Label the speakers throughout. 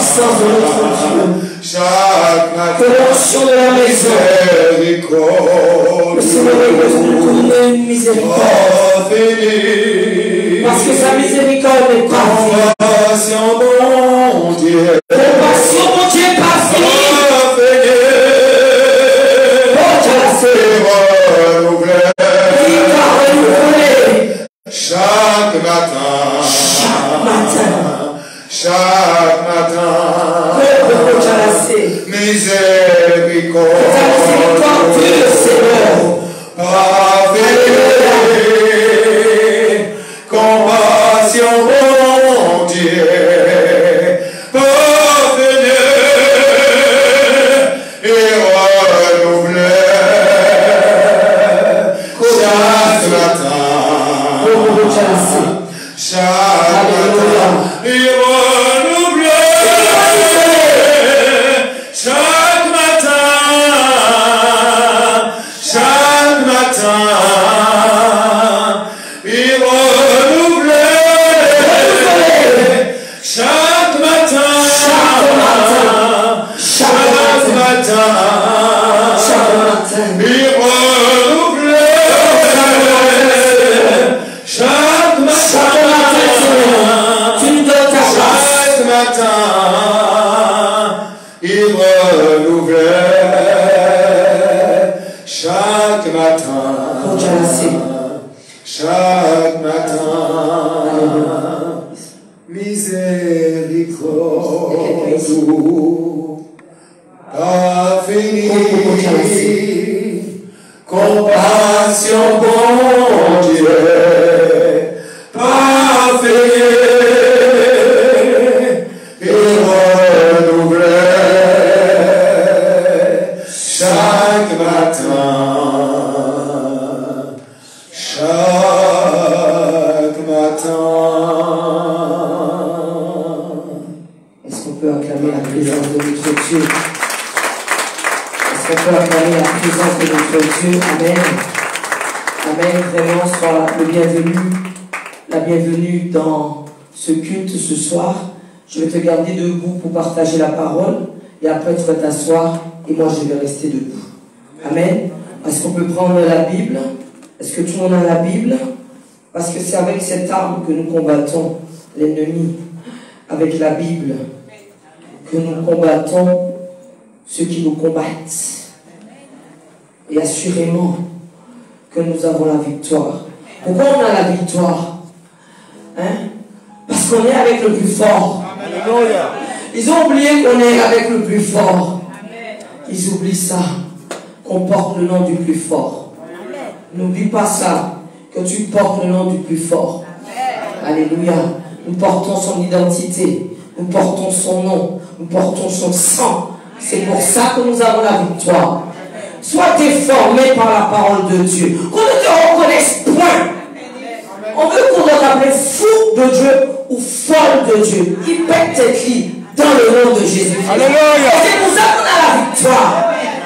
Speaker 1: puissance de notre Dieu.
Speaker 2: Chaque matin,
Speaker 1: Que l'onction de la maison.
Speaker 2: Miséricorde.
Speaker 1: Le Seigneur est besoin de nous donner une miséricorde. Parce que sa miséricorde n'est pas finie.
Speaker 2: Compassion, mon Dieu.
Speaker 1: Compassion, mon Dieu, pas finie.
Speaker 2: Chaque matin, chaque matin, miséricorde,
Speaker 1: Seigneur,
Speaker 2: compassion, mon Dieu, et renouveler chaque matin. Chaque matin, il renouvelle. Chaque matin, il renouvelle. Chaque matin, il il renouvelle chaque matin, chaque matin, miséricorde, pas fini, compassion, bon Dieu, pas fini. Chaque matin,
Speaker 1: est-ce qu'on peut acclamer la présence de notre Dieu? Est-ce qu'on peut acclamer la présence de notre Dieu? Amen. Amen. Vraiment, sois le bienvenu, la bienvenue dans ce culte ce soir. Je vais te garder debout pour partager la parole et après tu vas t'asseoir et moi je vais rester debout. Amen. Est-ce qu'on peut prendre la Bible? Est-ce que tout le monde a la Bible? Parce que c'est avec cette arme que nous combattons l'ennemi. Avec la Bible que nous combattons ceux qui nous combattent. Et assurément que nous avons la victoire. Pourquoi on a la victoire? Parce qu'on est avec le plus fort. Ils ont oublié qu'on est avec le plus fort. Ils oublient ça, qu'on porte le nom du plus fort. N'oublie pas ça, que tu portes le nom du plus fort. Alléluia. Nous portons son identité, nous portons son nom, nous portons son sang. C'est pour ça que nous avons la victoire. Sois déformé par la parole de Dieu. Qu'on ne te reconnaisse point. On veut qu'on t'appelle fou de Dieu ou folle de Dieu. Il pète tes clés dans le nom de Jésus. Alléluia. C'est pour ça qu'on a la victoire.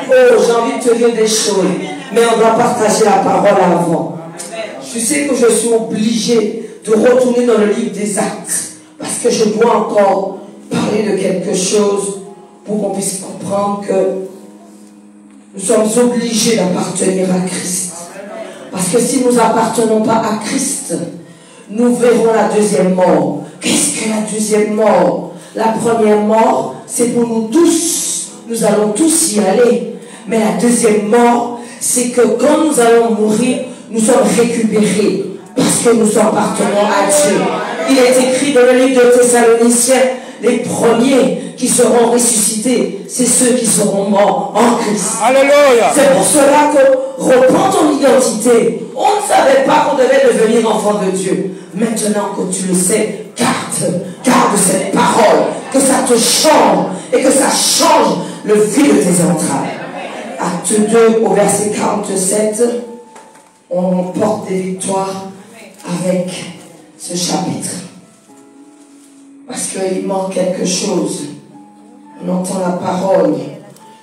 Speaker 1: Oh, j'ai envie de te dire des choses, mais on doit partager la parole avant. Je sais que je suis obligé de retourner dans le livre des Actes, parce que je dois encore parler de quelque chose pour qu'on puisse comprendre que nous sommes obligés d'appartenir à Christ. Parce que si nous n'appartenons pas à Christ, nous verrons la deuxième mort. Qu'est-ce que la deuxième mort? La première mort, c'est pour nous tous. Nous allons tous y aller. Mais la deuxième mort, c'est que quand nous allons mourir, nous sommes récupérés. Parce que nous appartenons à Dieu. Il est écrit dans le livre de Thessaloniciens, les premiers qui seront ressuscités, c'est ceux qui seront morts en Christ. Alléluia. C'est pour cela que reprends ton identité. On ne savait pas qu'on devait devenir enfant de Dieu. Maintenant que tu le sais, garde cette parole, que ça te change et que ça change le fil de tes entrailles. Acte 2 au verset 47, on porte des victoires avec ce chapitre. Parce qu'il manque quelque chose. On entend la parole.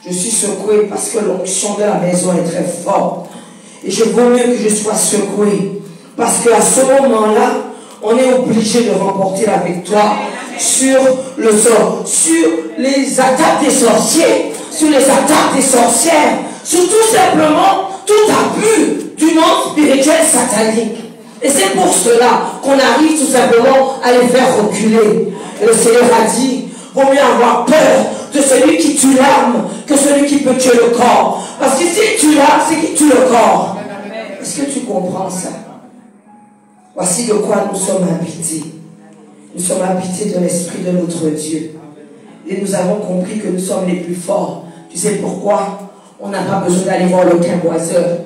Speaker 1: Je suis secoué parce que l'onction de la maison est très forte. Et je vaut mieux que je sois secoué. Parce qu'à ce moment-là, on est obligé de remporter la victoire sur le sort, sur les attaques des sorciers, sur les attaques des sorcières, sur tout simplement tout abus du monde spirituel satanique. Et c'est pour cela qu'on arrive tout simplement à les faire reculer. Et le Seigneur a dit, vaut mieux avoir peur de celui qui tue l'âme que celui qui peut tuer le corps. Parce que s'il tue l'âme, c'est qu'il tue le corps. Est-ce que tu comprends ça? Voici de quoi nous sommes habités. Nous sommes habités de l'Esprit de notre Dieu. Et nous avons compris que nous sommes les plus forts. Tu sais pourquoi? On n'a pas besoin d'aller voir le quimboiseur.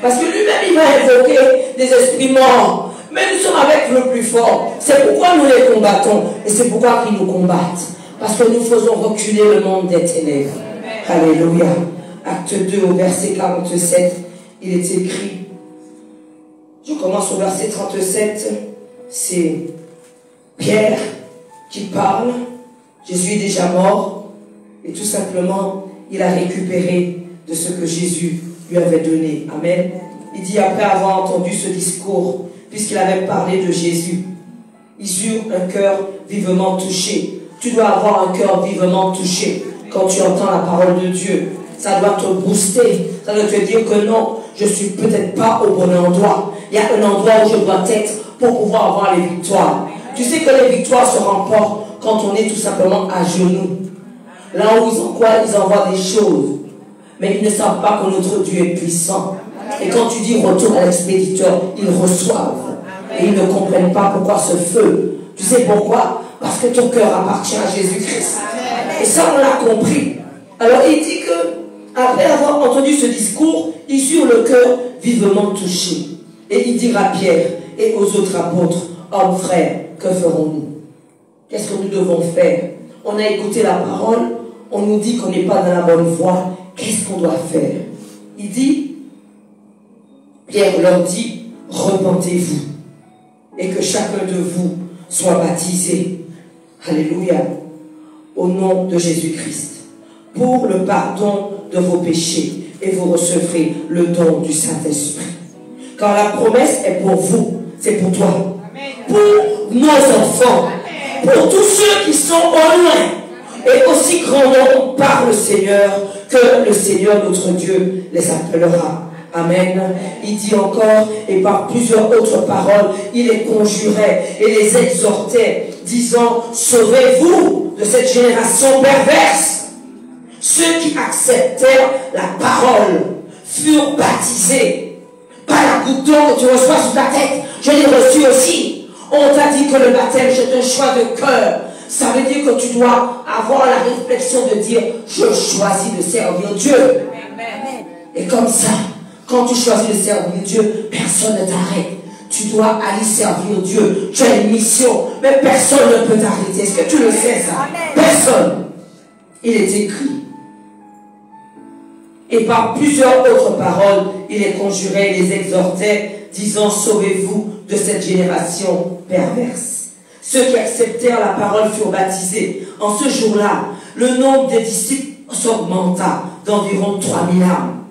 Speaker 1: Parce que lui-même, il va invoquer des esprits morts. Mais nous sommes avec le plus fort. C'est pourquoi nous les combattons. Et c'est pourquoi ils nous combattent. Parce que nous faisons reculer le monde des ténèbres. Alléluia. Acte 2 au verset 47, il est écrit. Je commence au verset 37. C'est Pierre qui parle. Jésus est déjà mort. Et tout simplement, il a récupéré de ce que Jésus lui avait donné. Amen. Il dit, après avoir entendu ce discours, puisqu'il avait parlé de Jésus, ils eurent un cœur vivement touché. Tu dois avoir un cœur vivement touché quand tu entends la parole de Dieu. Ça doit te booster. Ça doit te dire que non, je ne suis peut-être pas au bon endroit. Il y a un endroit où je dois être pour pouvoir avoir les victoires. Tu sais que les victoires se remportent quand on est tout simplement à genoux. Là où ils envoient des choses. Mais ils ne savent pas que notre Dieu est puissant. Et quand tu dis retour à l'expéditeur, ils reçoivent. Et ils ne comprennent pas pourquoi ce feu. Tu sais pourquoi? Parce que ton cœur appartient à Jésus-Christ. Et ça, on l'a compris. Alors, il dit que, après avoir entendu ce discours, ils eurent le cœur vivement touché. Et il dira à Pierre et aux autres apôtres, hommes frères, que ferons-nous? Qu'est-ce que nous devons faire? On a écouté la parole, on nous dit qu'on n'est pas dans la bonne voie. Qu'est-ce qu'on doit faire? Il dit, Pierre leur dit, repentez-vous et que chacun de vous soit baptisé, alléluia, au nom de Jésus-Christ, pour le pardon de vos péchés, et vous recevrez le don du Saint-Esprit. Car la promesse est pour vous, c'est pour toi, pour nos enfants, pour tous ceux qui sont au loin, et aussi grandement par le Seigneur, que le Seigneur notre Dieu les appellera. Amen. Il dit encore, et par plusieurs autres paroles, il les conjurait et les exhortait, disant, sauvez-vous de cette génération perverse. Ceux qui acceptèrent la parole furent baptisés. Pas la goutte d'eau que tu reçois sur ta tête, je l'ai reçu aussi. On t'a dit que le baptême, c'est un choix de cœur. Ça veut dire que tu dois avoir la réflexion de dire, je choisis de servir Dieu. Amen. Et comme ça, quand tu choisis de servir Dieu, personne ne t'arrête. Tu dois aller servir Dieu. Tu as une mission, mais personne ne peut t'arrêter. Est-ce que tu le sais ça? Personne. Il est écrit. Et par plusieurs autres paroles, il les conjurait, les exhortait, disant, sauvez-vous de cette génération perverse. Ceux qui acceptèrent la parole furent baptisés. En ce jour-là, le nombre des disciples s'augmenta d'environ 3000 âmes.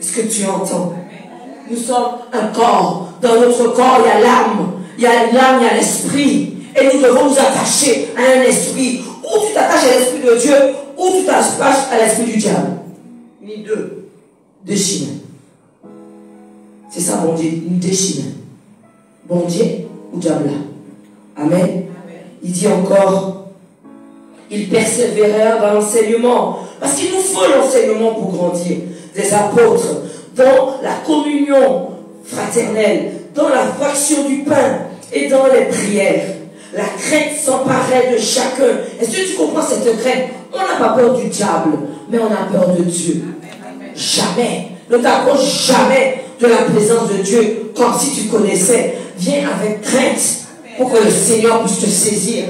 Speaker 1: Est-ce que tu entends? Nous sommes un corps. Dans notre corps, il y a l'âme. Il y a l'âme, il y a l'esprit. Et nous devons nous attacher à un esprit. Ou tu t'attaches à l'esprit de Dieu, ou tu t'attaches à l'esprit du diable. Ni deux. Deux chemins. C'est ça, bon Dieu. Deux chemins. Bon Dieu ou diable. Amen. Il dit encore, ils persévérèrent dans l'enseignement. Parce qu'il nous faut l'enseignement pour grandir. Des apôtres, dans la communion fraternelle, dans la fraction du pain et dans les prières. La crainte s'emparait de chacun. Est-ce que tu comprends cette crainte? On n'a pas peur du diable, mais on a peur de Dieu. Jamais. Ne t'approche jamais de la présence de Dieu comme si tu connaissais. Viens avec crainte pour que le Seigneur puisse te saisir.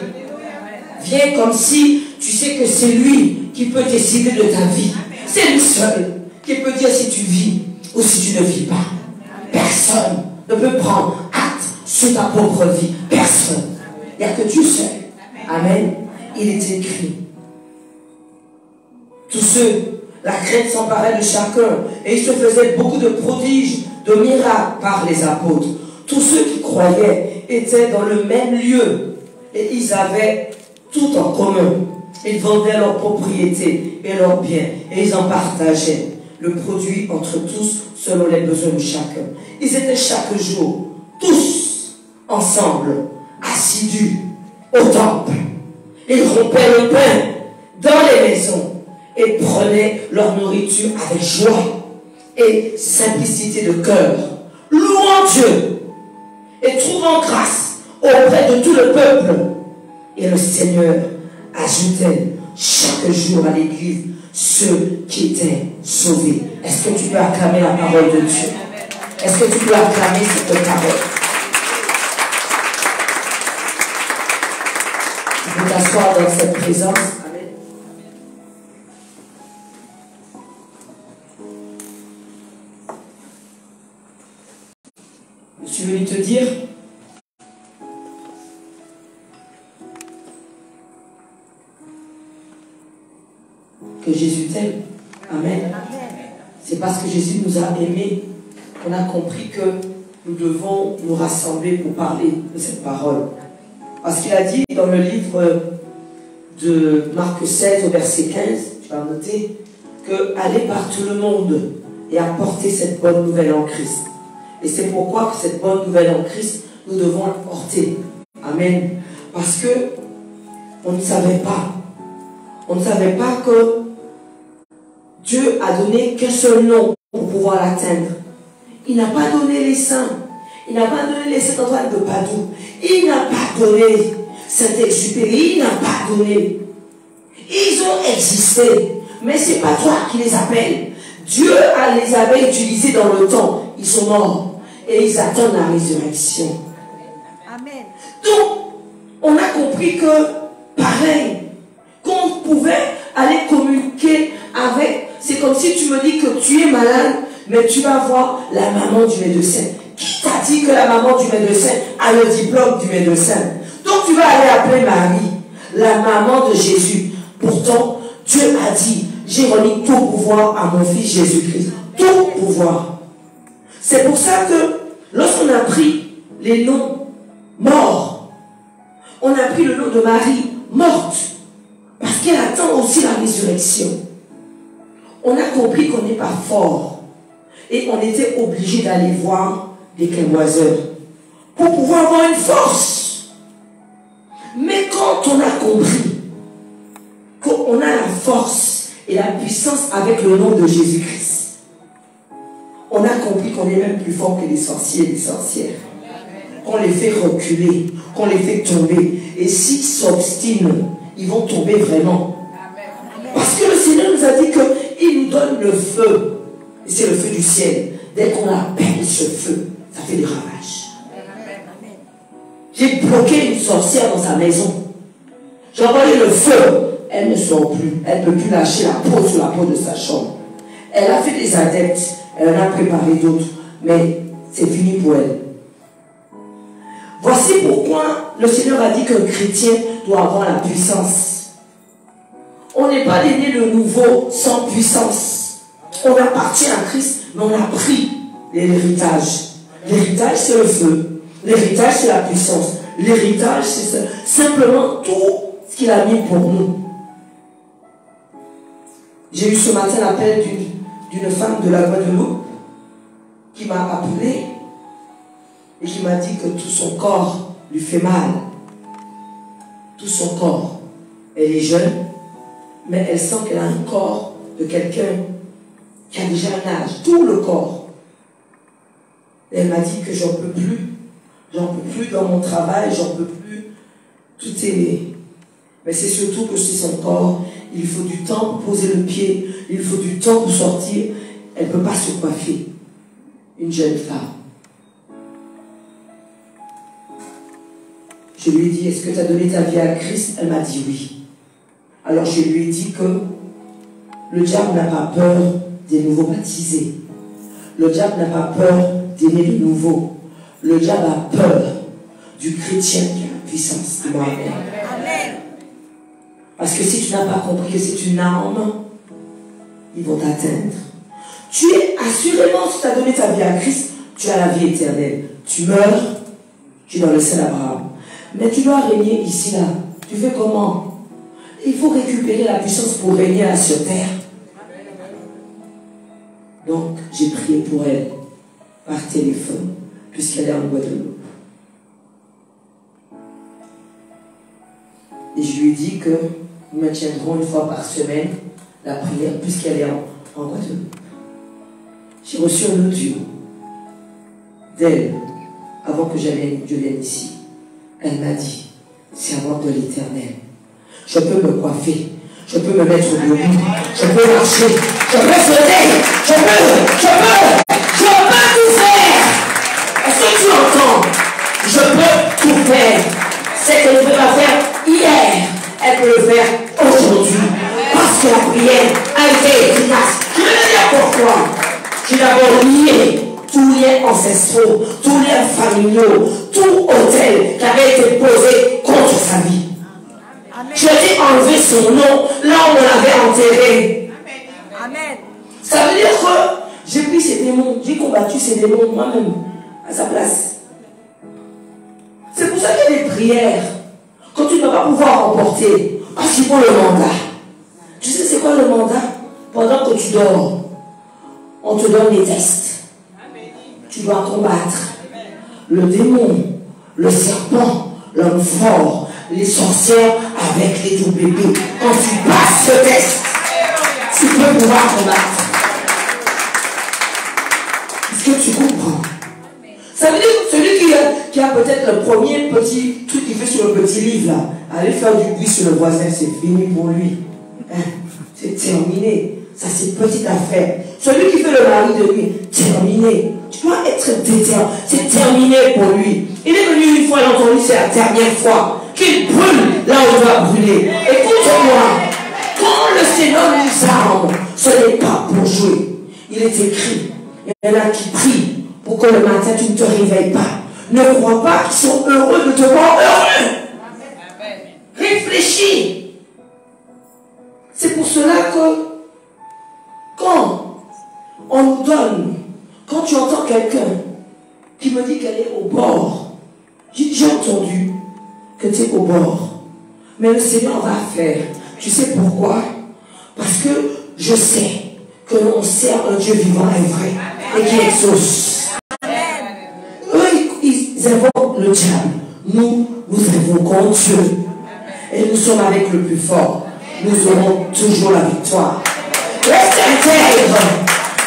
Speaker 1: Viens comme si tu sais que c'est lui qui peut décider de ta vie. C'est lui seul qui peut dire si tu vis ou si tu ne vis pas. Personne ne peut prendre acte sur ta propre vie. Personne. Il n'y a que Dieu seul. Amen. Il est écrit. Tous ceux, la crainte s'emparait de chacun et il se faisait beaucoup de prodiges, de miracles par les apôtres. Tous ceux qui croyaient étaient dans le même lieu et ils avaient tout en commun. Ils vendaient leurs propriétés et leurs biens et ils en partageaient le produit entre tous selon les besoins de chacun. Ils étaient chaque jour, tous ensemble, assidus au temple. Ils rompaient le pain dans les maisons et prenaient leur nourriture avec joie et simplicité de cœur, louant Dieu et trouvant grâce auprès de tout le peuple. Et le Seigneur ajoutait chaque jour à l'église ceux qui étaient sauvés. Est-ce que tu peux acclamer la parole de Dieu? Est-ce que tu peux acclamer cette parole? Tu peux t'asseoir dans cette présence. Amen. Je suis venu te dire que Jésus t'aime. Amen. C'est parce que Jésus nous a aimés qu'on a compris que nous devons nous rassembler pour parler de cette parole. Parce qu'il a dit dans le livre de Marc 16 au verset 15, tu vas noter, que allez par tout le monde et apporter cette bonne nouvelle en Christ. Et c'est pourquoi que cette bonne nouvelle en Christ, nous devons la porter. Amen. Parce que on ne savait pas. On ne savait pas que Dieu a donné qu'un seul nom pour pouvoir l'atteindre. Il n'a pas donné les saints. Il n'a pas donné les Saint-Antoine de Padoue. Il n'a pas donné Saint-Exupéry. Il n'a pas donné. Ils ont existé. Mais ce n'est pas toi qui les appelles. Dieu les avait utilisés dans le temps. Ils sont morts. Et ils attendent la résurrection.
Speaker 3: Amen.
Speaker 1: Donc, on a compris que, pareil, qu'on pouvait aller communiquer avec. C'est comme si tu me dis que tu es malade, mais tu vas voir la maman du médecin. Qui t'a dit que la maman du médecin a le diplôme du médecin? Donc tu vas aller appeler Marie, la maman de Jésus. Pourtant, Dieu a dit, j'ai remis tout pouvoir à mon fils Jésus-Christ. Tout pouvoir. C'est pour ça que lorsqu'on a pris les noms morts, on a pris le nom de Marie morte, parce qu'elle attend aussi la résurrection. On a compris qu'on n'est pas fort et on était obligé d'aller voir des crémoiseurs pour pouvoir avoir une force. Mais quand on a compris qu'on a la force et la puissance avec le nom de Jésus-Christ, on a compris qu'on est même plus fort que les sorciers et les sorcières. Qu'on les fait reculer, qu'on les fait tomber. Et s'ils s'obstinent, ils vont tomber vraiment. Parce que le Seigneur nous a dit qu'il nous donne le feu. Et c'est le feu du ciel. Dès qu'on appelle ce feu, ça fait des ravages. J'ai bloqué une sorcière dans sa maison. J'ai envoyé le feu. Elle ne sort plus. Elle ne peut plus lâcher la peau sur la peau de sa chambre. Elle a fait des adeptes. Elle en a préparé d'autres. Mais c'est fini pour elle. Voici pourquoi le Seigneur a dit qu'un chrétien doit avoir la puissance. On n'est pas né de nouveau sans puissance. On appartient à Christ, mais on a pris l'héritage. L'héritage, c'est le feu. L'héritage, c'est la puissance. L'héritage, c'est simplement tout ce qu'il a mis pour nous. J'ai eu ce matin l'appel d'une femme de la Guadeloupe qui m'a appelé et qui m'a dit que tout son corps lui fait mal. Tout son corps. Elle est jeune, mais elle sent qu'elle a un corps de quelqu'un qui a déjà un âge. Tout le corps. Et elle m'a dit que j'en peux plus. J'en peux plus dans mon travail, j'en peux plus. Tout est... Mais c'est surtout que c'est son corps. Il faut du temps pour poser le pied. Il faut du temps pour sortir. Elle ne peut pas se coiffer. Une jeune femme. Je lui ai dit, est-ce que tu as donné ta vie à Christ? Elle m'a dit oui. Alors je lui ai dit que le diable n'a pas peur des nouveaux baptisés. Le diable n'a pas peur des nés de nouveau. Le diable a peur du chrétien qui a la puissance. Amen. Parce que si tu n'as pas compris que c'est une arme, ils vont t'atteindre. Tu es assurément, si tu as donné ta vie à Christ, tu as la vie éternelle. Tu meurs, tu es dans le sein d'Abraham. Mais tu dois régner ici, là. Tu fais comment? Il faut récupérer la puissance pour régner là sur terre. Donc, j'ai prié pour elle par téléphone, puisqu'elle est en Guadeloupe. Et je lui ai dit que nous maintiendrons une fois par semaine la prière, puisqu'elle est en Guadeloupe. J'ai reçu un audio d'elle avant que je vienne ici. Elle m'a dit, c'est un ordre de l'Éternel. Je peux me coiffer, je peux me mettre debout, je peux marcher, je peux sauter, je peux tout faire. Est-ce que tu entends? Je peux tout faire. C'est qu'elle ne peut pas faire hier, elle peut le faire aujourd'hui. Parce que la prière a été efficace. Je vais te dire pourquoi. J'ai d'abord lié tous liens ancestraux, tous liens familiaux, tout autel qui avait été posé contre sa vie. Je t'ai enlevé son nom là où on l'avait enterré.
Speaker 3: Amen.
Speaker 1: Ça veut dire que j'ai pris ces démons, j'ai combattu ces démons moi-même à sa place. C'est pour ça qu'il y a des prières que tu ne vas pas pouvoir emporter parce qu'il faut le mandat. Tu sais c'est quoi le mandat? Pendant que tu dors, on te donne des tests. Tu dois combattre le démon, le serpent, l'homme fort, les sorcières avec les double B. Quand tu passes ce test, tu peux pouvoir combattre. Est-ce que tu comprends? Ça veut dire que celui qui a peut-être le premier petit truc qu'il fait sur le petit livre là, aller faire du bruit sur le voisin, c'est fini pour lui. Hein? C'est terminé. Ça c'est petite affaire. Celui qui fait le mari de lui, terminé. Tu dois être déterminé. C'est terminé pour lui. Il est venu une fois, il a entendu, c'est la dernière fois qu'il brûle là où il doit brûler. Écoute-moi, quand le Seigneur nous arme, ce n'est pas pour jouer. Il est écrit, il y en a qui prient pour que le matin tu ne te réveilles pas. Ne crois pas qu'ils sont heureux de te voir heureux. Réfléchis. C'est pour cela que quand on nous donne, quand tu entends quelqu'un qui me dit qu'elle est au bord, j'ai entendu que tu es au bord. Mais le Seigneur va faire. Tu sais pourquoi? Parce que je sais que l'on sert un Dieu vivant et vrai et qui exauce. Eux, ils invoquent le diable. Nous invoquons Dieu. Et nous sommes avec le plus fort. Nous aurons toujours la victoire. Reste intègre.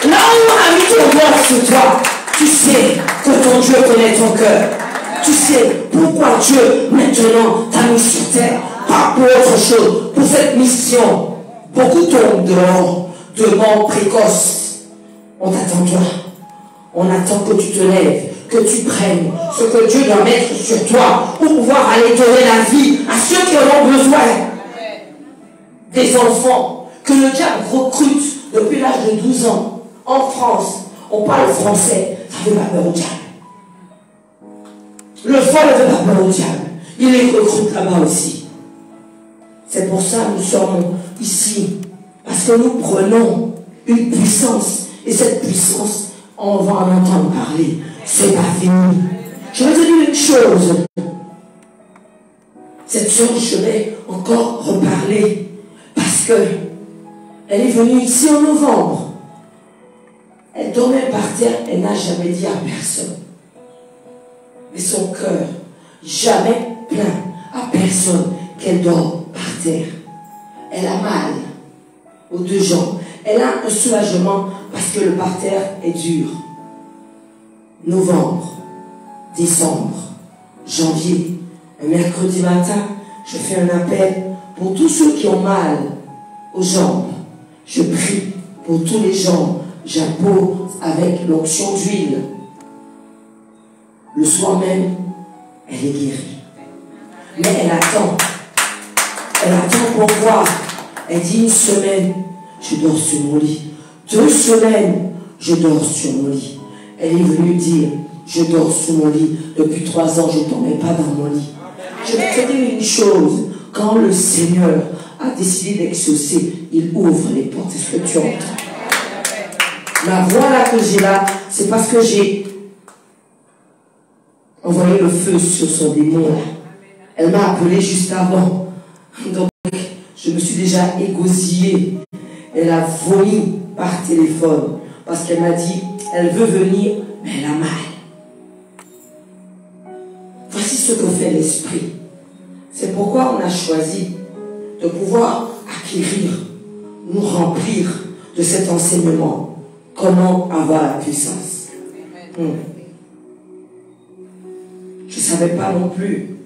Speaker 1: Là où on a mis ton doigt sur toi, tu sais que ton Dieu connaît ton cœur. Tu sais pourquoi Dieu maintenant t'a mis sur terre. Pas pour autre chose, pour cette mission. Beaucoup tombent dehors de mort précoce. On t'attend toi. On attend que tu te lèves, que tu prennes ce que Dieu doit mettre sur toi pour pouvoir aller donner la vie à ceux qui en ont besoin. Des enfants que le diable recrute depuis l'âge de 12 ans. En France, on parle français, ça ne fait pas peur au diable. Le fort ne fait pas peur au diable. Il les recrute là-bas aussi. C'est pour ça que nous sommes ici. Parce que nous prenons une puissance. Et cette puissance, on va en entendre parler. C'est pas fini. Je vais te dire une chose. Cette soeur, je vais encore reparler. Parce que elle est venue ici en novembre. Elle dormait par terre, elle n'a jamais dit à personne. Mais son cœur, jamais plaint à personne qu'elle dort par terre. Elle a mal aux deux jambes. Elle a un soulagement parce que le parterre est dur. Novembre, décembre, janvier, un mercredi matin, je fais un appel pour tous ceux qui ont mal aux jambes. Je prie pour tous les jambes. J'impose avec l'onction d'huile. Le soir même, elle est guérie. Mais elle attend. Elle attend pour voir. Elle dit une semaine, je dors sur mon lit. 2 semaines, je dors sur mon lit. Elle est venue dire, je dors sur mon lit. Depuis 3 ans, je ne dormais pas dans mon lit. Je vais te dire une chose. Quand le Seigneur a décidé d'exaucer, il ouvre les portes. Est-ce que tu entends? La voix là que j'ai là, c'est parce que j'ai envoyé le feu sur son démon. Elle m'a appelé juste avant Donc, je me suis déjà égosillée. Elle a vomi par téléphone parce qu'elle m'a dit, elle veut venir, mais elle a mal. Voici ce que fait l'esprit. C'est pourquoi on a choisi de pouvoir acquérir, nous remplir de cet enseignement. Comment avoir la puissance. Je ne savais pas non plus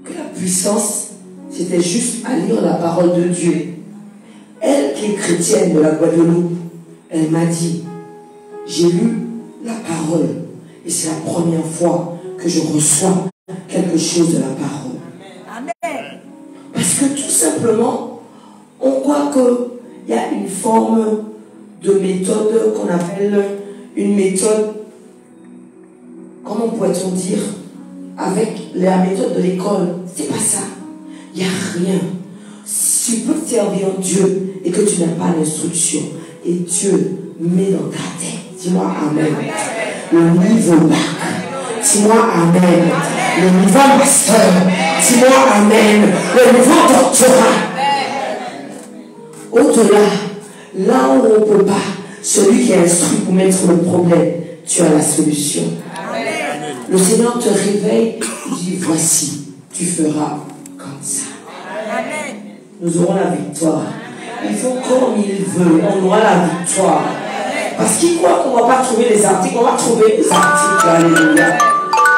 Speaker 1: que la puissance, c'était juste à lire la parole de Dieu. Elle qui est chrétienne de la Guadeloupe, elle m'a dit, j'ai lu la parole et c'est la première fois que je reçois quelque chose de la parole. Amen. Parce que tout simplement, on croit qu'il y a une forme de méthode qu'on appelle une méthode, comment pourrait-on dire, avec la méthode de l'école. C'est pas ça. Il n'y a rien. Si tu peux te servir Dieu et que tu n'as pas l'instruction, et Dieu met dans ta tête, dis-moi Amen, le niveau bac, dis-moi Amen, le niveau master, dis-moi Amen, le niveau doctorat. Au-delà, là où on ne peut pas, celui qui est instruit pour mettre le problème, tu as la solution. Amen. Le Seigneur te réveille, il dit, voici, tu feras comme ça. Amen. Nous aurons la victoire. Il faut comme il veut, on aura la victoire. Parce qu'il croit qu'on ne va pas trouver les articles, on va trouver les articles. Alléluia.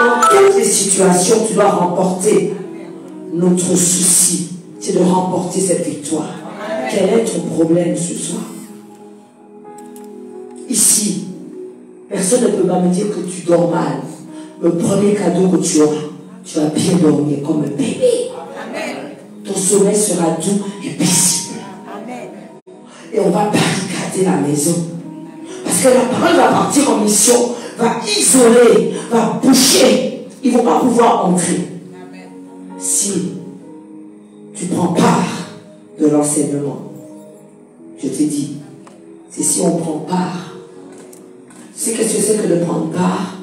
Speaker 1: Dans toutes les situations, tu dois remporter. Notre souci, c'est de remporter cette victoire. Quel est ton problème ce soir? Ici, personne ne peut pas me dire que tu dors mal. Le premier cadeau que tu auras, tu vas bien dormir comme un bébé. Amen. Ton sommeil sera doux et paisible. Amen. Et on va barricader la maison. Parce que la parole va partir en mission, va isoler, va boucher. Ils ne vont pas pouvoir entrer. Amen. Si tu prends part de l'enseignement, je te dis, c'est si on prend part. Tu sais qu'est-ce que c'est que de prendre part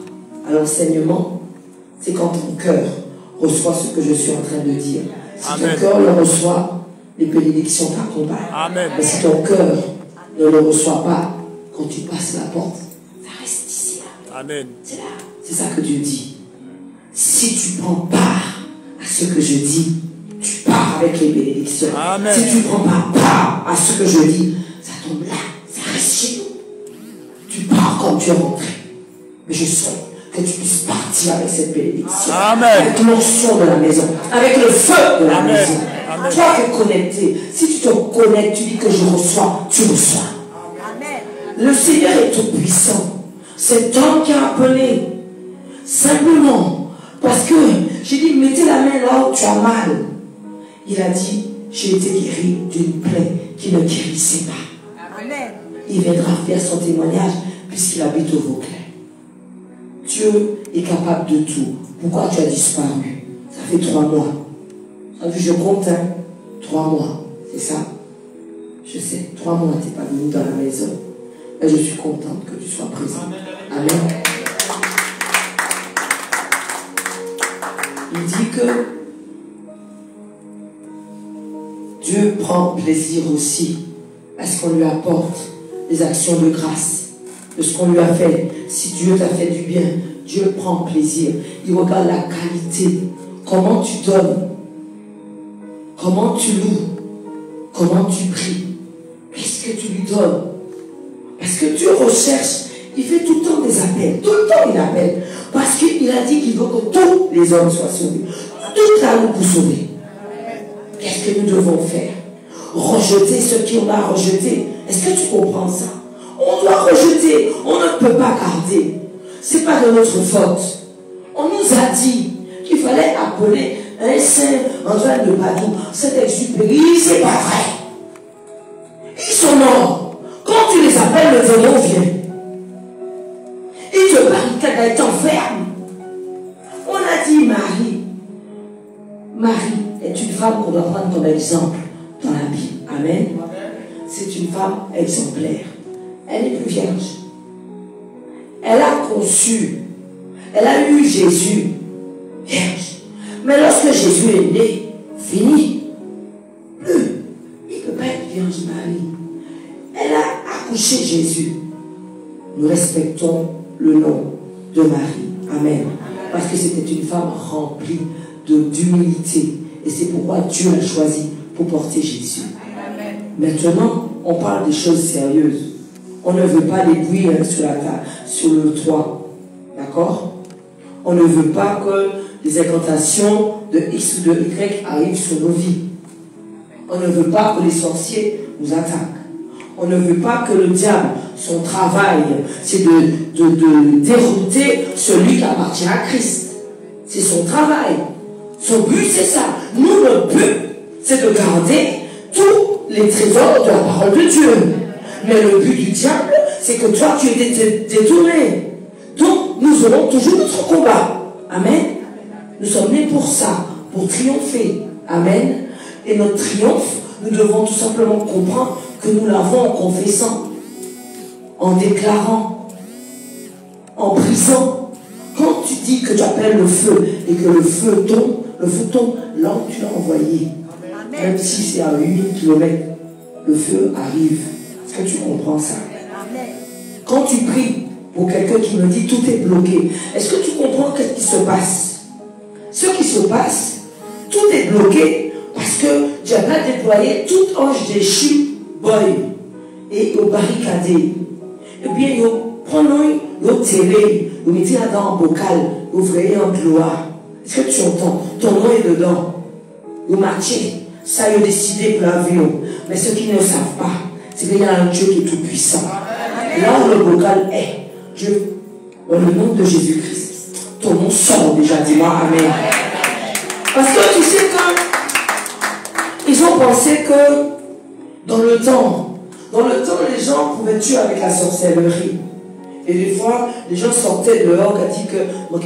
Speaker 1: à l'enseignement? C'est quand ton cœur reçoit ce que je suis en train de dire. Si Amen. Ton cœur le reçoit, les bénédictions t'accompagnent. Mais si ton cœur ne le reçoit pas, quand tu passes la porte, ça reste ici. Là. Amen. C'est là. C'est ça que Dieu dit. Si tu prends part à ce que je dis, tu pars avec les bénédictions. Amen. Si tu ne prends pas part à ce que je dis, ça tombe là, ça reste chez nous. Tu pars comme tu es rentré. Mais je souhaite que tu puisses partir avec cette bénédiction. Amen. Avec l'onction de la maison. Avec le feu de la Amen. Maison. Amen. Toi qui es connecté, si tu te connectes, tu dis que je reçois, tu reçois. Amen. Le Seigneur est tout puissant. Cet homme qui a appelé, simplement, parce que j'ai dit, mettez la main là où tu as mal. Il a dit, j'ai été guéri d'une plaie qui ne guérissait pas. Amen. Il viendra faire son témoignage puisqu'il habite au Vauclair. Dieu est capable de tout. Pourquoi tu as disparu? Ça fait 3 mois. Je compte, 3 mois. C'est ça? Je sais, 3 mois, tu n'es pas venu dans la maison. Mais je suis contente que tu sois présent. Amen. Il dit que Dieu prend plaisir aussi à ce qu'on lui apporte des actions de grâce de ce qu'on lui a fait. Si Dieu t'a fait du bien, Dieu prend plaisir. Il regarde la qualité. Comment tu donnes, comment tu loues, comment tu pries, qu'est-ce que tu lui donnes. Parce que Dieu recherche, il fait tout le temps des appels, tout le temps il appelle. Parce qu'il a dit qu'il veut que tous les hommes soient sauvés. Toute la route pour sauver. Qu'est-ce que nous devons faire? Rejeter ce qu'on a rejeté. Est-ce que tu comprends ça? On doit rejeter, on ne peut pas garder. Ce n'est pas de notre faute. On nous a dit qu'il fallait appeler un saint Antoine de Padoue, Saint-Exupéry, c'est pas vrai. Ils sont morts. Quand tu les appelles, le démon vient. Ils te barricadent, ils t'enferment. On a dit Marie est une femme qu'on doit prendre comme exemple dans la Bible. Amen. C'est une femme exemplaire. Elle n'est plus vierge. Elle a conçu. Elle a eu Jésus vierge. Mais lorsque Jésus est né, fini. Vierge Marie. Elle a accouché Jésus. Nous respectons le nom de Marie. Amen. Parce que c'était une femme remplie d'humilité. Et c'est pourquoi Dieu l'a choisie pour porter Jésus. Amen. Maintenant, on parle des choses sérieuses. On ne veut pas des bouillies sur la table, sur le toit. D'accord? On ne veut pas que les incantations de X ou de Y arrivent sur nos vies. On ne veut pas que les sorciers nous attaquent. On ne veut pas que le diable, son travail, c'est de dérouter celui qui appartient à Christ. C'est son travail. Son but, c'est ça. Nous, notre but, c'est de garder tous les trésors de la parole de Dieu. Mais le but du diable, c'est que toi, tu es détourné. Donc, nous aurons toujours notre combat. Amen. Nous sommes nés pour ça, pour triompher. Amen. Et notre triomphe, nous devons tout simplement comprendre que nous l'avons en confessant, en déclarant, en brisant. Quand tu dis que tu appelles le feu et que le feu tombe là où tu l'as envoyé. Amen. Même si c'est à 8 km, le feu arrive. Est-ce que tu comprends ça? Amen. Quand tu pries pour quelqu'un qui me dit tout est bloqué, est-ce que tu comprends qu'est-ce qui se passe? Ce qui se passe, tout est bloqué parce que Dieu a déployé toute ange déchu, boy, et au barricadé. Et bien, il prend le télé, il met là dans un bocal, ouvrir en gloire. Est-ce que tu entends? Ton nom est dedans. Vous marchez, ça il a décidé pour l'avion. Mais ceux qui ne le savent pas, c'est qu'il y a un Dieu qui est tout puissant. Là où le bocal est, Dieu, dans le nom de Jésus-Christ, ton nom sort déjà, dis-moi Amen. Parce que tu sais que ils ont pensé que dans le temps, les gens pouvaient tuer avec la sorcellerie. Et des fois, les gens sortaient dehors qui a dit que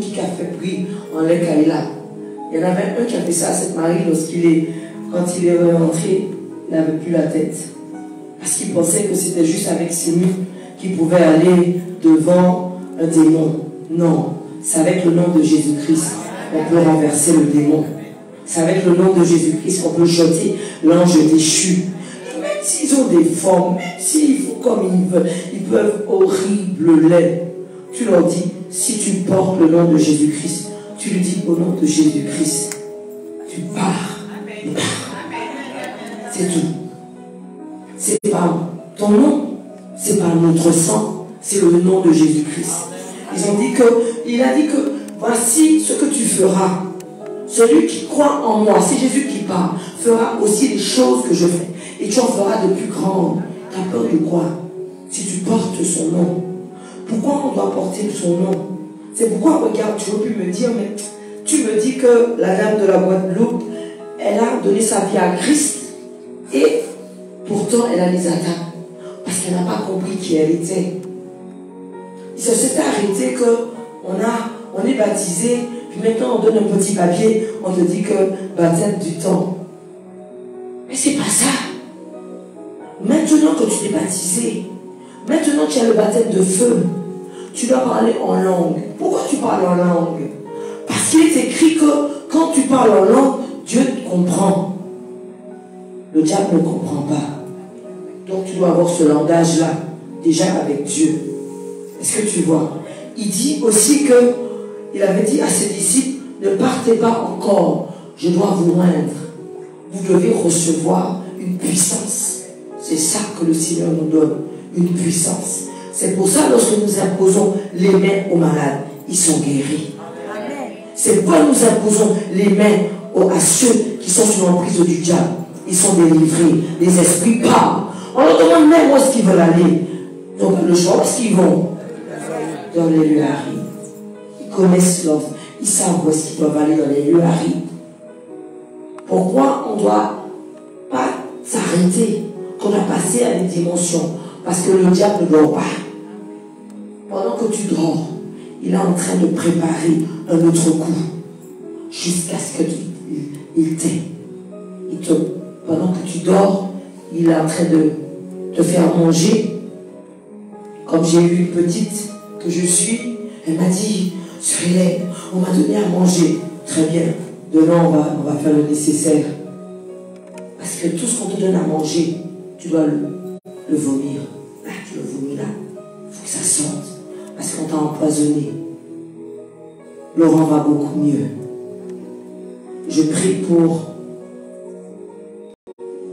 Speaker 1: qui a fait bruit en l'Ekaïla. Il y en avait un qui a fait ça à cette Marie quand il est rentré, il n'avait plus la tête. Parce qu'il pensait que c'était juste avec ses mains qu'il pouvait aller devant un démon. Non, c'est avec le nom de Jésus-Christ qu'on peut renverser le démon. C'est avec le nom de Jésus-Christ qu'on peut jeter l'ange déchu. Même s'ils ont des formes, s'ils font comme ils veulent, ils peuvent horrible laid. Tu leur dis, si tu portes le nom de Jésus-Christ, tu lui dis au nom de Jésus-Christ, tu pars. C'est tout. C'est pas ton nom, c'est pas notre sang, c'est le nom de Jésus-Christ. Il a dit que voici ce que tu feras. Celui qui croit en moi, c'est Jésus qui parle, fera aussi les choses que je fais. Et tu en feras de plus grandes. Tu as peur de quoi? Si tu portes son nom. Pourquoi on doit porter son nom? C'est pourquoi, regarde, tu veux plus me dire, mais tu me dis que la dame de la Guadeloupe, elle a donné sa vie à Christ et pourtant elle a des attaques. Parce qu'elle n'a pas compris qui elle était. Il se s'est arrêté qu'on est baptisé, puis maintenant on donne un petit papier, on te dit que baptême du temps. Mais c'est pas ça. Maintenant que tu t'es baptisé, maintenant tu as le baptême de feu, tu dois parler en langue. Pourquoi tu parles en langue? Parce qu'il est écrit que quand tu parles en langue, Dieu te comprend. Le diable ne comprend pas. Donc tu dois avoir ce langage-là, déjà avec Dieu. Est-ce que tu vois? Il dit aussi que, il avait dit à ses disciples, ne partez pas encore, je dois vous rendre. Vous devez recevoir une puissance. C'est ça que le Seigneur nous donne, une puissance. C'est pour ça, lorsque nous imposons les mains aux malades, ils sont guéris. C'est pourquoi nous imposons les mains à ceux qui sont sous l'emprise du diable. Ils sont délivrés. Les esprits parlent. On leur demande même où est-ce qu'ils veulent aller. Donc le choix, où est-ce qu'ils vont? Dans les lieux arides. Ils connaissent l'offre. Ils savent où est-ce qu'ils doivent aller dans les lieux arides. Pourquoi on ne doit pas s'arrêter? Qu'on a passé à une dimension? Parce que le diable ne dort pas. Pendant que tu dors, il est en train de préparer un autre coup. Jusqu'à ce qu'il t'aie. Pendant que tu dors, il est en train de te faire manger. Comme j'ai eu une petite que je suis, elle m'a dit, Sœur Hélène, on m'a donné à manger. Très bien. Demain, on va faire le nécessaire. Parce que tout ce qu'on te donne à manger, tu dois le vomir. Là, tu le vomis là. Il faut que ça sorte. Parce qu'on t'a empoisonné. Laurent va beaucoup mieux. Je prie pour...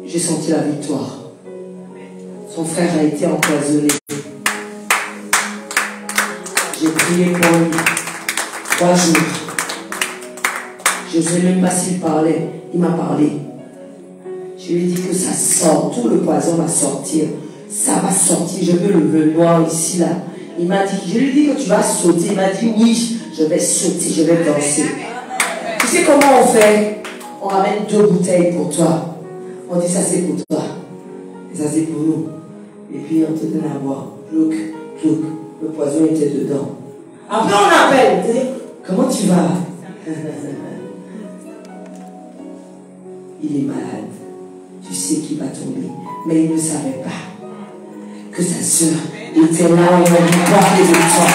Speaker 1: J'ai senti la victoire. Son frère a été empoisonné. J'ai prié pour lui 3 jours. Je ne sais même pas s'il parlait. Il m'a parlé. Je lui ai dit que ça sort. Tout le poison va sortir. Ça va sortir. Je veux le noir ici, là. Il m'a dit, je lui ai dit que tu vas sauter. Il m'a dit oui, je vais sauter, je vais danser. Tu sais comment on fait? On ramène 2 bouteilles pour toi. On dit ça c'est pour toi. Et ça c'est pour nous. Et puis on te donne à boire. Plouc, plouc. Le poison était dedans. Après on appelle. On te dit, comment tu vas? Il est malade. Tu sais qu'il va tomber. Mais il ne savait pas que sa soeur était là et on lui parlait de toi.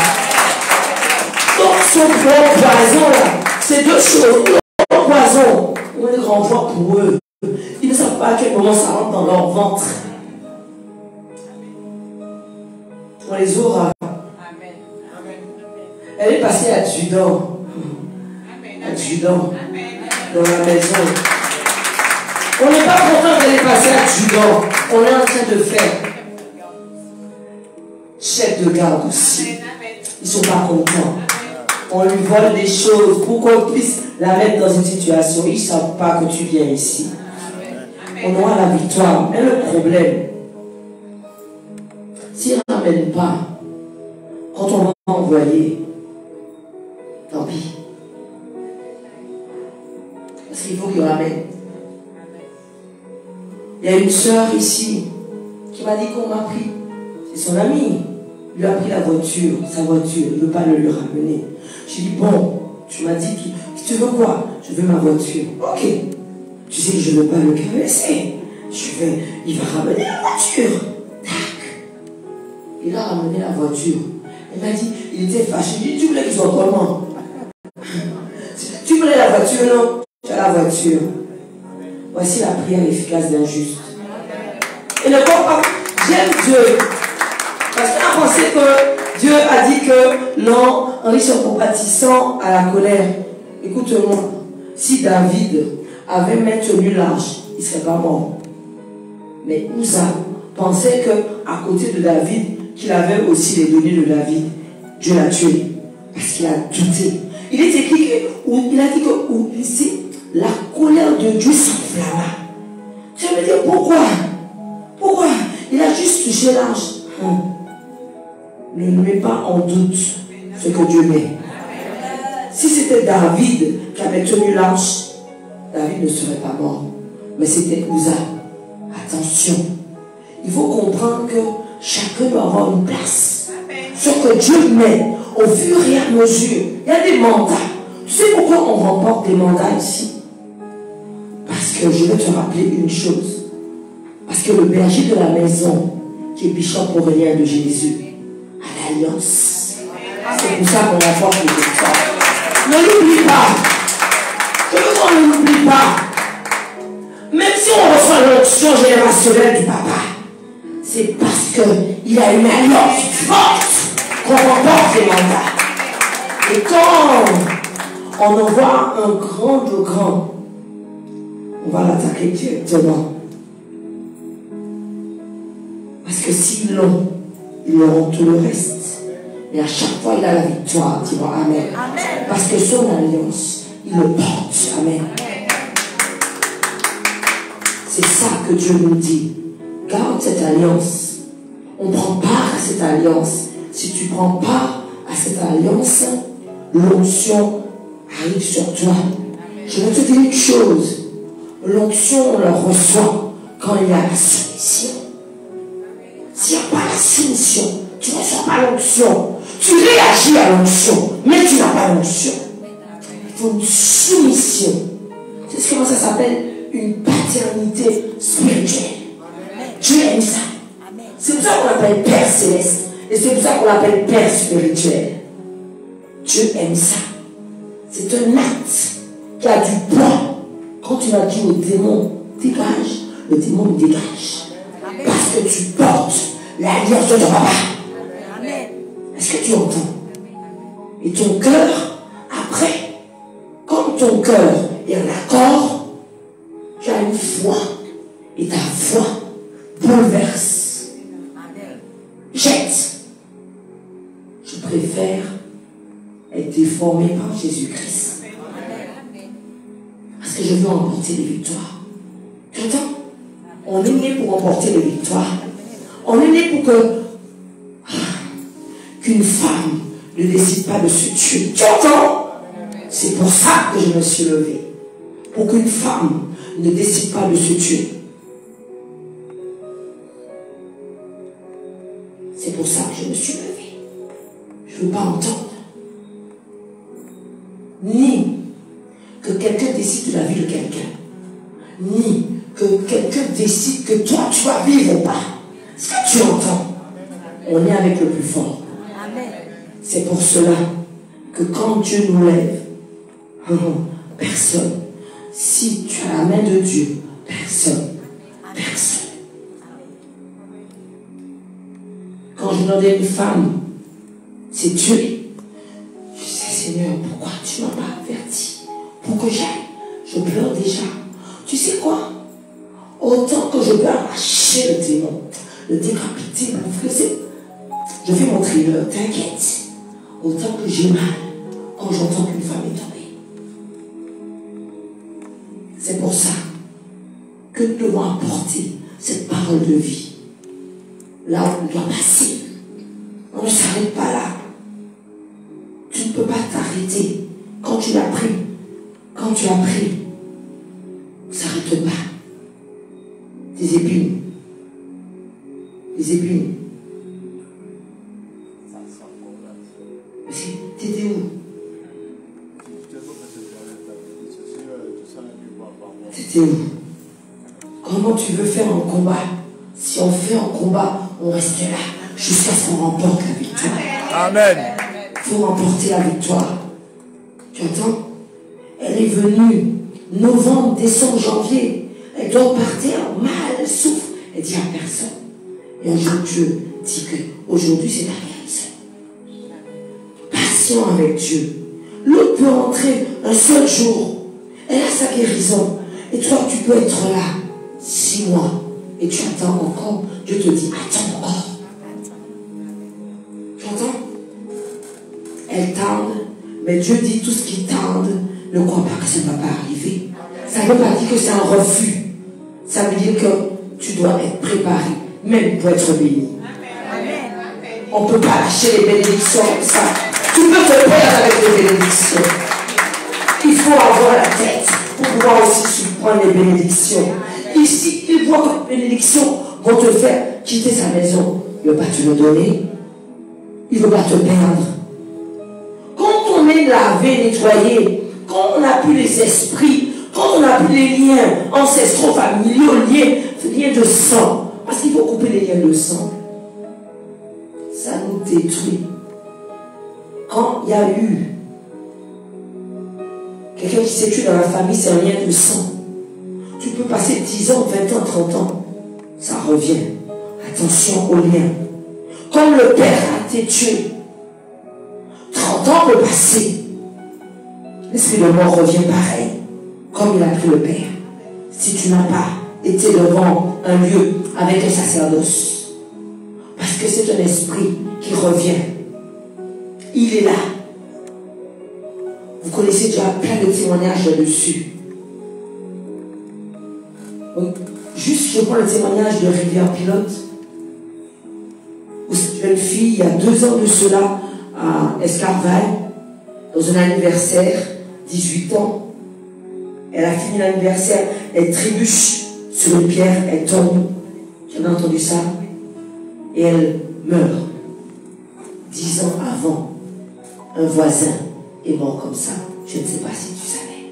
Speaker 1: Donc son gros poison là, c'est 2 choses. Le poison, on est grand fort pour eux. Ils ne savent pas à quel moment ça rentre dans leur ventre. On les aura. Elle est passée à Judan. À Judan. Dans la maison. On n'est pas content qu'elle est passée à Judan. On est en train de faire. Chef de garde aussi. Ils ne sont pas contents. On lui vole des choses pour qu'on puisse la mettre dans une situation. Ils ne savent pas que tu viens ici. On aura la victoire. Mais le problème, s'ils ne ramènent pas, quand on va envoyer, tant pis. Parce qu'il faut qu'ils ramènent. Il y a une sœur ici qui m'a dit qu'on m'a pris. C'est son ami. Il lui a pris la voiture, sa voiture. Il ne veut pas le lui ramener. J'ai dit, bon, tu m'as dit, tu veux quoi? Je veux ma voiture. Ok. Tu sais que je ne veux pas le caresser. Il va ramener la voiture. Tac. Il a ramené la voiture. Il m'a dit, il était fâché. J'ai dit, tu voulais qu'ils soient comment? Tu voulais la voiture, non? Tu as la voiture. Voici la prière efficace d'un juste. Et ne crois pas, j'aime Dieu. Parce qu'on a pensé que Dieu a dit que non, en riche en compatissant à la colère. Écoute-moi, si David avait maintenu l'arche, il ne serait pas mort. Mais Uza pensait qu'à côté de David, qu'il avait aussi les données de David, Dieu l'a tué. Parce qu'il a douté. Il est écrit il a dit que ici, la colère de Dieu s'enflamma. Je me dis pourquoi? Pourquoi? Il a juste touché l'arche. Ne mets pas en doute ce que Dieu met. Si c'était David qui avait tenu l'arche, David ne serait pas mort. Mais c'était Uza. Attention. Il faut comprendre que chacun doit avoir une place. Ce que Dieu met au fur et à mesure. Il y a des mandats. Tu sais pourquoi on remporte des mandats ici? Parce que je vais te rappeler une chose. Parce que le berger de la maison, qui est Bishop Aurélien de Jésus, a l'alliance. C'est pour ça qu'on remporte les victoires. Ne l'oublie pas. Je veux qu'on ne l'oublie pas. Même si on reçoit l'onction générationnelle du papa, c'est parce qu'il y a une alliance forte qu'on remporte les mandats. Et quand on envoie un grand de grand, on va l'attaquer directement. Parce que s'ils l'ont, ils auront tout le reste. Mais à chaque fois, il a la victoire. Dis-moi Amen. Amen. Parce que son alliance, il le porte. Amen. C'est ça que Dieu nous dit. Garde cette alliance. On prend part à cette alliance. Si tu prends part à cette alliance, l'onction arrive sur toi. Je vais te dire une chose. L'onction, on la reçoit quand il y a la soumission. S'il n'y a pas la soumission, tu ne reçois pas l'onction. Tu réagis à l'onction, mais tu n'as pas l'onction. Il faut une soumission. C'est ce comment ça s'appelle? Une paternité spirituelle. Dieu aime ça. C'est pour ça qu'on l'appelle Père Céleste. Et c'est pour ça qu'on l'appelle Père spirituel. Dieu aime ça. C'est un acte qui a du poids. Quand tu vas dire au démon, dégage, le démon me dégage. Parce que tu portes l'alliance de ton papa. Est-ce que tu entends? Et ton cœur, après, comme ton cœur est en accord, tu as une foi. Et ta foi bouleverse. Jette. Je préfère être déformé par Jésus-Christ. Parce que je veux emporter les victoires. Tu entends? On est né pour emporter les victoires. On est né pour qu'une femme ne décide pas de se tuer. Tu entends? C'est pour ça que je me suis levée. Pour qu'une femme ne décide pas de se tuer. C'est pour ça que je me suis levée. Je ne veux pas entendre. Ni que quelqu'un décide de la vie de quelqu'un. Ni que quelqu'un décide que toi tu vas vivre ou pas. Est-ce que tu entends? On est avec le plus fort. C'est pour cela que quand Dieu nous lève, personne. Si tu as la main de Dieu, personne. Personne. Quand je demandais une femme, c'est Dieu. Je sais, Seigneur, pourquoi tu ne m'as pas averti? Pour que j'aille. Je pleure déjà. Tu sais quoi? Autant que je peux arracher le démon, le décapiter, je fais mon thriller, t'inquiète. Autant que j'ai mal quand j'entends qu'une femme est tombée. C'est pour ça que nous devons apporter cette parole de vie. Là où on doit passer. On ne s'arrête pas là. Tu ne peux pas t'arrêter quand tu l'as pris. Quand tu as pris, ne s'arrête pas. Des épines. Des épines. T'étais où? T'étais où? Comment tu veux faire un combat? Si on fait un combat, on reste là jusqu'à ce qu'on remporte la victoire.
Speaker 2: Amen.
Speaker 1: Il faut remporter la victoire. Tu entends? Elle est venue novembre, décembre, janvier. Elle doit partir mal, elle souffre. Elle dit à personne. Et un jour, Dieu dit que aujourd'hui, c'est ta personne. Patient avec Dieu. L'autre peut rentrer un seul jour. Elle a sa guérison. Et toi, tu peux être là 6 mois. Et tu attends encore. Dieu te dit, attends encore. Tu entends? Elle tarde. Mais Dieu dit, tout ce qui tarde, ne crois pas que ça ne va pas arriver. Ça ne veut pas dire que c'est un refus. Ça veut dire que tu dois être préparé, même pour être béni. On ne peut pas lâcher les bénédictions comme ça. Tu peux te perdre avec les bénédictions. Il faut avoir la tête pour pouvoir aussi surprendre les bénédictions. Ici, il voit que les bénédictions vont te faire quitter sa maison. Il ne veut pas te le donner. Il ne veut pas te perdre. Quand on est lavé, nettoyé, quand on n'a plus les esprits, quand on n'a plus les liens ancestraux, familiaux, liens de sang, parce qu'il faut couper les liens de sang, ça nous détruit. Quand il y a eu quelqu'un qui s'est tué dans la famille, c'est un lien de sang. Tu peux passer 10 ans, 20 ans, 30 ans, ça revient. Attention aux liens. Comme le père a été tué, 30 ans peut passer. L'esprit de mort revient pareil, comme il a pris le père. Si tu n'as pas été devant un lieu avec un sacerdoce, parce que c'est un esprit qui revient. Il est là. Vous connaissez déjà plein de témoignages là-dessus. Juste, je prends le témoignage de Rivière Pilote, où cette jeune fille, il y a 2 ans de cela, à Escarvaille, dans un anniversaire, 18 ans. Elle a fini l'anniversaire, elle trébuche sur une pierre, elle tombe. Tu as entendu ça? Et elle meurt. 10 ans avant, un voisin est mort comme ça. Je ne sais pas si tu savais.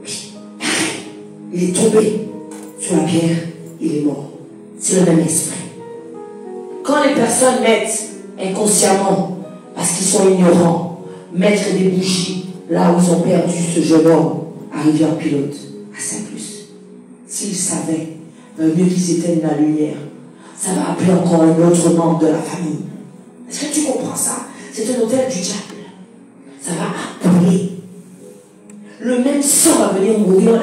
Speaker 1: Oui, pareil. Il est tombé sur la pierre, il est mort. C'est le même esprit. Quand les personnes mettent inconsciemment, parce qu'ils sont ignorants, mettre des bougies là où ils ont perdu ce jeune homme à Rivière Pilote, à Saint-Plus, s'ils savaient mieux qu'ils éteignent la lumière. Ça va appeler encore un autre membre de la famille. Est-ce que tu comprends ça? C'est un hôtel du diable. Ça va appeler. Le même sang va venir mourir là.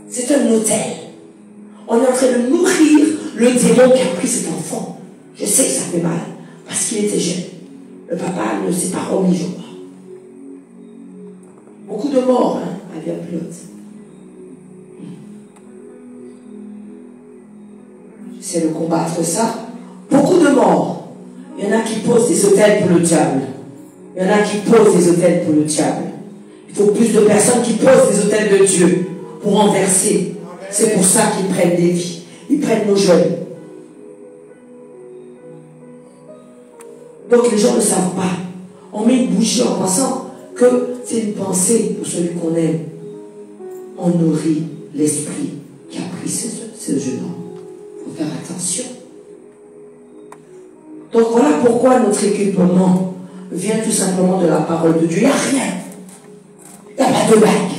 Speaker 1: C'est un hôtel. On est en train de nourrir le démon qui a pris cet enfant. Je sais que ça fait mal, parce qu'il était jeune. Le papa ne s'est pas remis, je crois. Beaucoup de morts, hein, à Via-Pilote. J'essaie de combattre ça. Beaucoup de morts. Il y en a qui posent des hôtels pour le diable. Il y en a qui posent des hôtels pour le diable. Il faut plus de personnes qui posent des hôtels de Dieu pour renverser. C'est pour ça qu'ils prennent des vies. Ils prennent nos jeunes. Donc les gens ne savent pas. On met une bougie en pensant que c'est une pensée pour celui qu'on aime. On nourrit l'esprit qui a pris ce jeune homme. Il faut faire attention. Donc voilà pourquoi notre équipement vient tout simplement de la parole de Dieu. Il n'y a rien. Il n'y a pas de bague,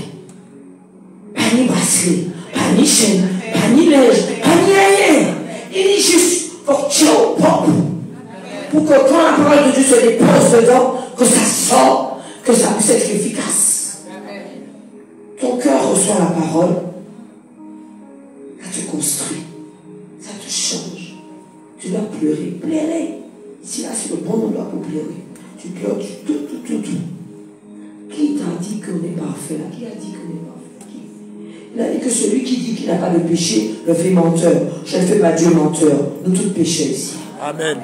Speaker 1: pas ni bracelet, pas ni chaîne, pas ni neige, pas ni rien. Il est juste pour que quand la parole de Dieu se dépose dedans, que ça sort, que ça puisse être efficace. Ton cœur reçoit la parole, ça te construit, ça te change. Tu dois pleurer, pleurer. Ici là, c'est le bon endroit pour pleurer. Tu pleures tout. Qui t'a dit qu'on est parfait là? Qui a dit qu'on est parfait? Qui? Il a dit que celui qui dit qu'il n'a pas de péché le fait menteur. Je ne fais pas Dieu menteur. Nous tous péchons ici.
Speaker 2: Amen.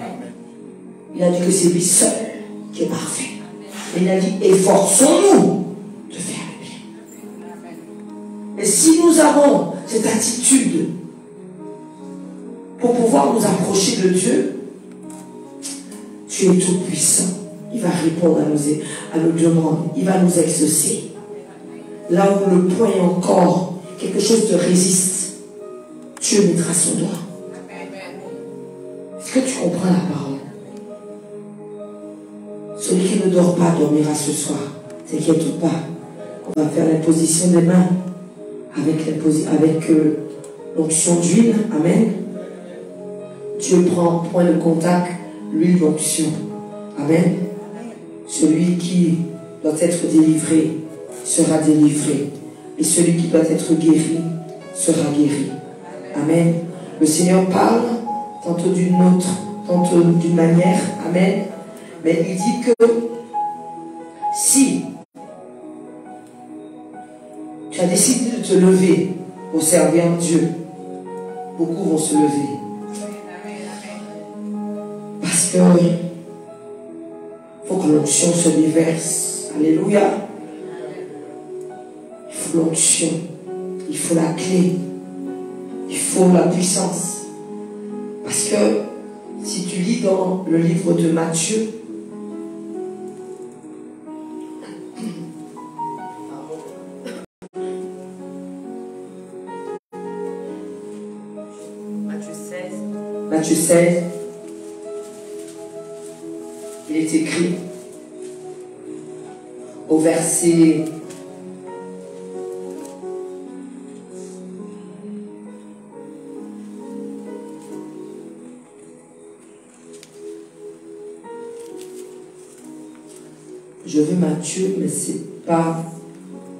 Speaker 1: Il a dit que c'est lui seul qui est parfait. Et il a dit, efforçons-nous de faire le bien. Et si nous avons cette attitude pour pouvoir nous approcher de Dieu, tu es tout puissant. Il va répondre à nos demandes. Il va nous exaucer. Là où le point est encore, quelque chose te résiste, Dieu mettra son doigt. Est-ce que tu comprends la parole? Celui qui ne dort pas dormira ce soir. T'inquiète pas. On va faire l'imposition des mains avec l'onction d'huile. Amen. Dieu prend point de contact, l'huile d'onction. Amen. Celui qui doit être délivré sera délivré. Et celui qui doit être guéri sera guéri. Amen. Le Seigneur parle tantôt d'une autre, tantôt d'une manière. Amen. Mais il dit que si tu as décidé de te lever pour servir Dieu, beaucoup vont se lever. Parce que il faut que l'onction se déverse. Alléluia. Il faut l'onction. Il faut la clé. Il faut la puissance. Parce que si tu lis dans le livre de Matthieu, Matthieu 16, il est écrit au verset je veux Matthieu, mais c'est pas.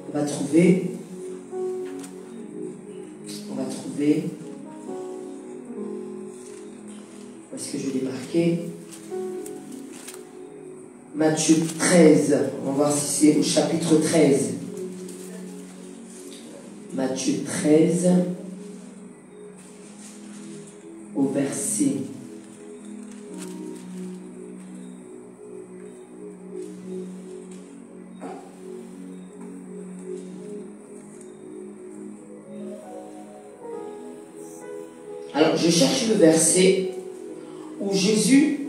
Speaker 1: On va trouver. Où est-ce que je l'ai marqué? Matthieu 13. On va voir si c'est au chapitre 13. Matthieu 13. Au verset. Alors, je cherche le verset où Jésus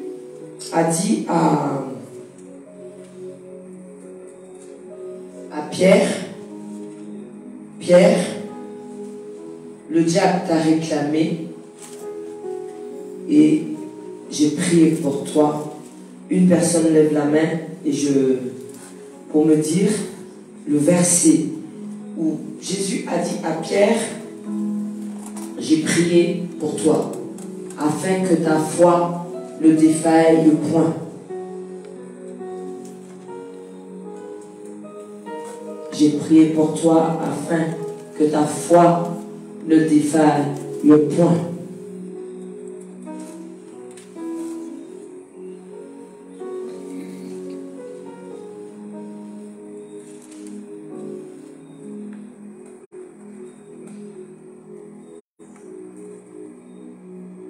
Speaker 1: a dit à Pierre, le diable t'a réclamé et j'ai prié pour toi. Une personne lève la main et pour me dire le verset où Jésus a dit à Pierre, j'ai prié pour toi, afin que ta foi ne défaille point. J'ai prié pour toi, afin que ta foi ne défaille point.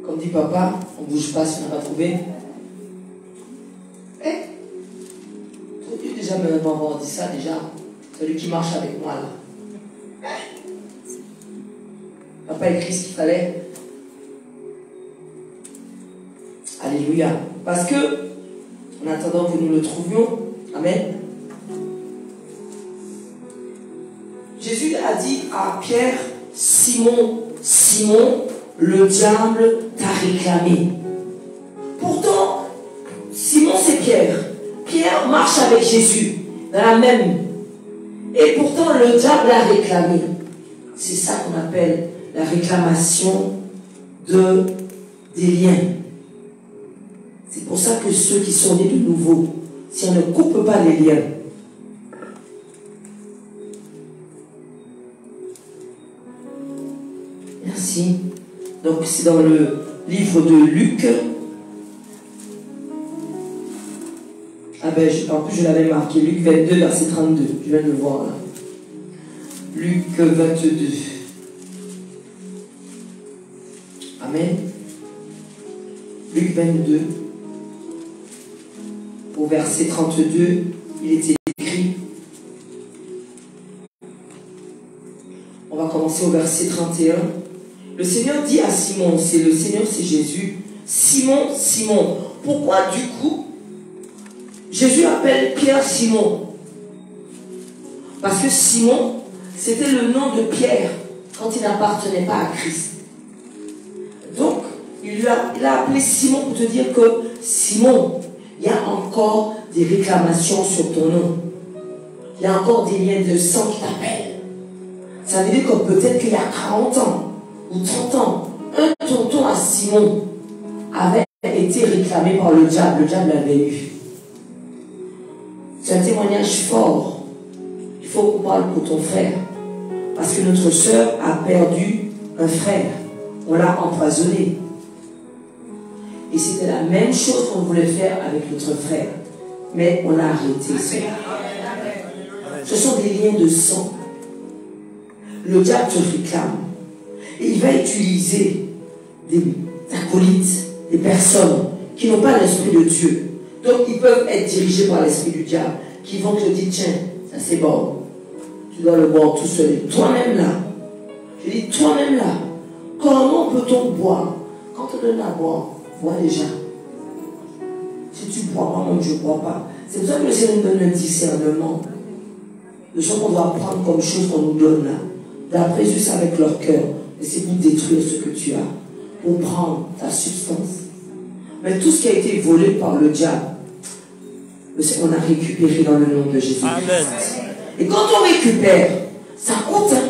Speaker 1: Comme dit papa, on ne bouge pas si on n'a pas trouvé. Tu peux déjà m'avoir dit ça déjà. Celui qui marche avec moi là. Papa écrit ce qu'il fallait. Alléluia. Parce que, en attendant que nous le trouvions, amen. Jésus a dit à Pierre, Simon, Simon, le diable t'a réclamé. Pourtant, Simon c'est Pierre. Pierre marche avec Jésus, dans la même. Et pourtant, le diable l'a réclamé. C'est ça qu'on appelle la réclamation des liens. C'est pour ça que ceux qui sont nés de nouveau, si on ne coupe pas les liens, merci. Donc c'est dans le livre de Luc. Ah ben, en plus je l'avais marqué, Luc 22, verset 32. Je viens de le voir là. Luc 22. Amen. Luc 22, au verset 32, il était écrit. On va commencer au verset 31. Le Seigneur dit à Simon, le Seigneur c'est Jésus, Simon, Simon. Pourquoi du coup Jésus appelle Pierre Simon? Parce que Simon, c'était le nom de Pierre quand il n'appartenait pas à Christ. Donc, il a appelé Simon pour te dire que Simon, il y a encore des réclamations sur ton nom. Il y a encore des liens de sang qui t'appellent. Ça veut dire que peut-être qu'il y a 40 ans ou 30 ans, un tonton à Simon avait été réclamé par le diable. Le diable l'avait eu. C'est un témoignage fort. Il faut qu'on parle pour ton frère. Parce que notre soeur a perdu un frère. On l'a empoisonné. Et c'était la même chose qu'on voulait faire avec notre frère. Mais on a arrêté ça. Ce sont des liens de sang. Le diable te réclame. Et il va utiliser des acolytes, des personnes qui n'ont pas l'esprit de Dieu. Donc ils peuvent être dirigés par l'esprit du diable, qui vont te dire, tiens, ça c'est bon. Tu dois le boire tout seul. Toi-même là. Je dis, toi-même là. Comment peut-on boire? Quand on donne à boire, bois déjà. Si tu bois pas, moi je ne bois pas. C'est pour ça que le Seigneur nous donne un discernement. Le chose qu'on doit prendre comme chose qu'on nous donne là. D'après juste avec leur cœur. Et c'est pour détruire ce que tu as. Pour prendre ta substance. Mais tout ce qui a été volé par le diable, on a récupéré dans le nom de Jésus. Amen. Et quand on récupère, ça coûte. Hein?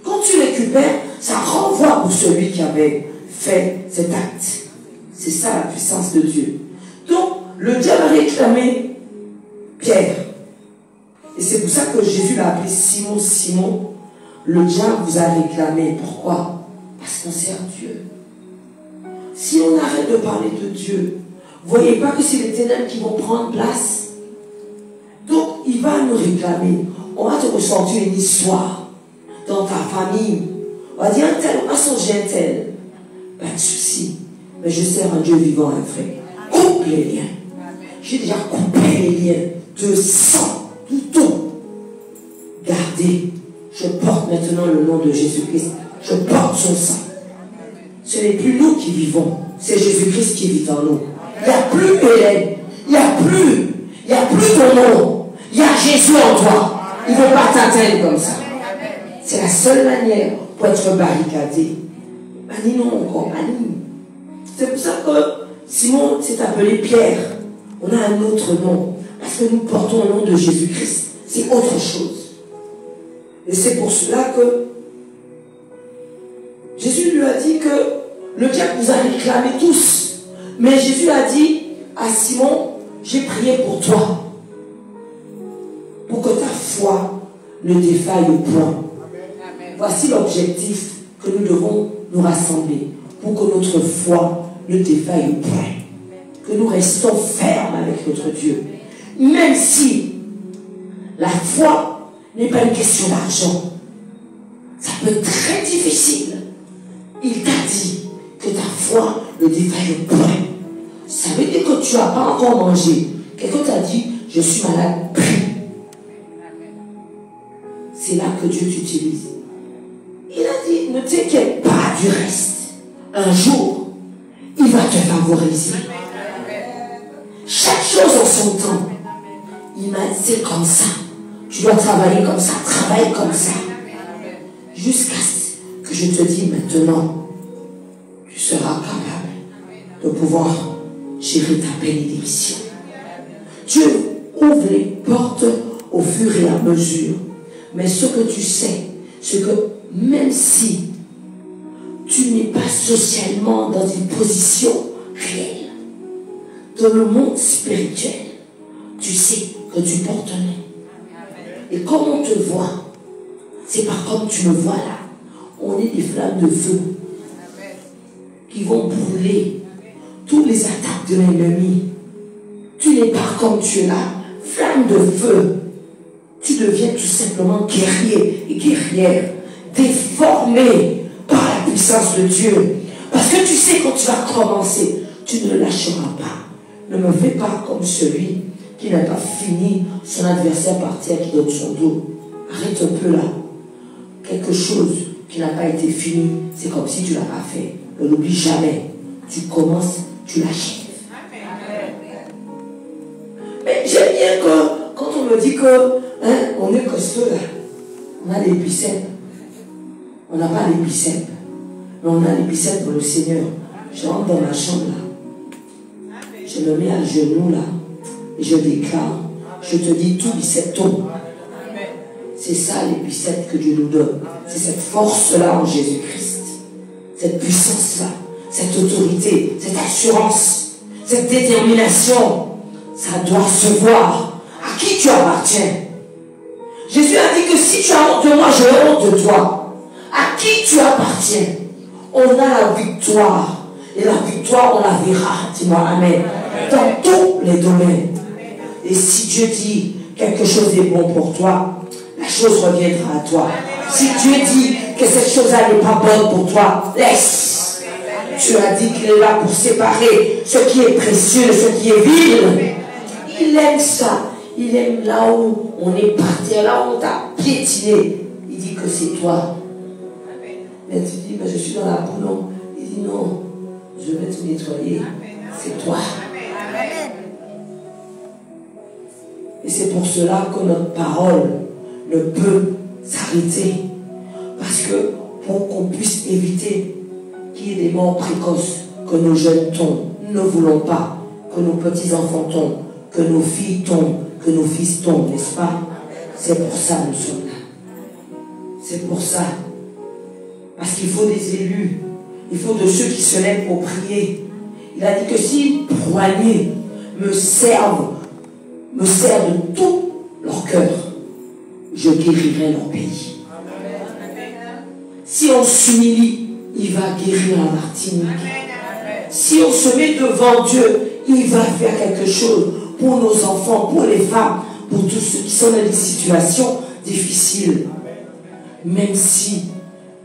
Speaker 1: Quand tu récupères, ça renvoie pour celui qui avait fait cet acte. C'est ça la puissance de Dieu. Donc, le diable a réclamé Pierre. Et c'est pour ça que Jésus l'a appelé Simon, Simon. Le diable vous a réclamé. Pourquoi? Parce qu'on sert Dieu. Si on arrête de parler de Dieu, vous ne voyez pas que c'est les ténèbres qui vont prendre place. Donc, il va nous réclamer. On va te ressentir une histoire dans ta famille. On va dire un tel, on va songer un tel. Pas de souci. Mais je sers un Dieu vivant, un frère. Coupe les liens. J'ai déjà coupé les liens de sang, tout. Gardez. Je porte maintenant le nom de Jésus-Christ. Je porte son sang. Ce n'est plus nous qui vivons. C'est Jésus-Christ qui vit en nous. Il n'y a plus Hélène. Il n'y a plus ton nom. Il y a Jésus en toi. Il ne veut pas t'atteindre comme ça. C'est la seule manière pour être barricadé. Anime-nous encore, anime. C'est pour ça que Simon s'est appelé Pierre. On a un autre nom. Parce que nous portons le nom de Jésus-Christ. C'est autre chose. Et c'est pour cela que Jésus lui a dit que le diable vous a réclamé tous. Mais Jésus a dit à Simon, j'ai prié pour toi. Pour que ta foi ne défaille point. Voici l'objectif que nous devons nous rassembler. Pour que notre foi ne défaille point. Que nous restons fermes avec notre Dieu. Même si la foi n'est pas une question d'argent. Ça peut être très difficile. Il t'a dit que ta foi ne défaille point. Ça veut dire que tu n'as pas encore mangé. Quelqu'un t'a dit, je suis malade, prie. C'est là que Dieu t'utilise. Il a dit, ne t'inquiète pas du reste. Un jour, il va te favoriser. Chaque chose en son temps. Il m'a dit, c'est comme ça. Tu dois travailler comme ça, travaille comme ça. Jusqu'à ce que je te dise maintenant, tu seras capable de pouvoir gérer ta bénédiction. Dieu ouvre les portes au fur et à mesure. Mais ce que tu sais, c'est que même si tu n'es pas socialement dans une position réelle, dans le monde spirituel, tu sais que tu portes un nom. Et comme on te voit, c'est pas comme tu me vois là. On est des flammes de feu qui vont brûler toutes les attaques de l'ennemi. Tu n'es pas comme tu es là, flamme de feu. Tu deviens tout simplement guerrier et guerrière, déformé par la puissance de Dieu. Parce que tu sais quand tu vas commencer, tu ne lâcheras pas. Ne me fais pas comme celui qui n'a pas fini son adversaire par terre qui donne son dos. Arrête un peu là. Quelque chose qui n'a pas été fini, c'est comme si tu ne l'as pas fait. Ne l'oublie jamais. Tu commences, tu l'achèves. Mais j'aime bien que quand on me dit que on est costaud là, on a des biceps. On n'a pas les biceps, mais on a les biceps pour le Seigneur. Je rentre dans ma chambre là, je me mets à genoux là, et je déclare, je te dis tout biceps tombe. C'est ça les biceps que Dieu nous donne. C'est cette force-là en Jésus-Christ. Cette puissance-là, cette autorité, cette assurance, cette détermination. Ça doit se voir. À qui tu appartiens? Jésus a dit que si tu as honte de moi, j'ai honte de toi. À qui tu appartiens? On a la victoire. Et la victoire, on la verra. Dis-moi Amen. Dans tous les domaines. Et si Dieu dit quelque chose est bon pour toi, la chose reviendra à toi. Si Dieu dit que cette chose-là n'est pas bonne pour toi, laisse. Tu as dit qu'il est là pour séparer ce qui est précieux de ce qui est vil. Il aime ça. Il aime là où on est parti, là où on t'a piétiné. Il dit que c'est toi. Mais tu dis, mais je suis dans la boue, non. Il dit non, je vais te nettoyer. C'est toi. Et c'est pour cela que notre parole ne peut s'arrêter. Parce que pour qu'on puisse éviter qu'il y ait des morts précoces, que nos jeunes tombent, nous ne voulons pas que nos petits-enfants tombent, que nos filles tombent, que nos fils tombent, n'est-ce pas? C'est pour ça que nous sommes là. C'est pour ça. Parce qu'il faut des élus. Il faut de ceux qui se lèvent pour prier. Il a dit que si poignée me servent de tout leur cœur, je guérirai leur pays. Si on s'humilie, il va guérir la Martinique. Si on se met devant Dieu, il va faire quelque chose pour nos enfants, pour les femmes, pour tous ceux qui sont dans des situations difficiles. Même si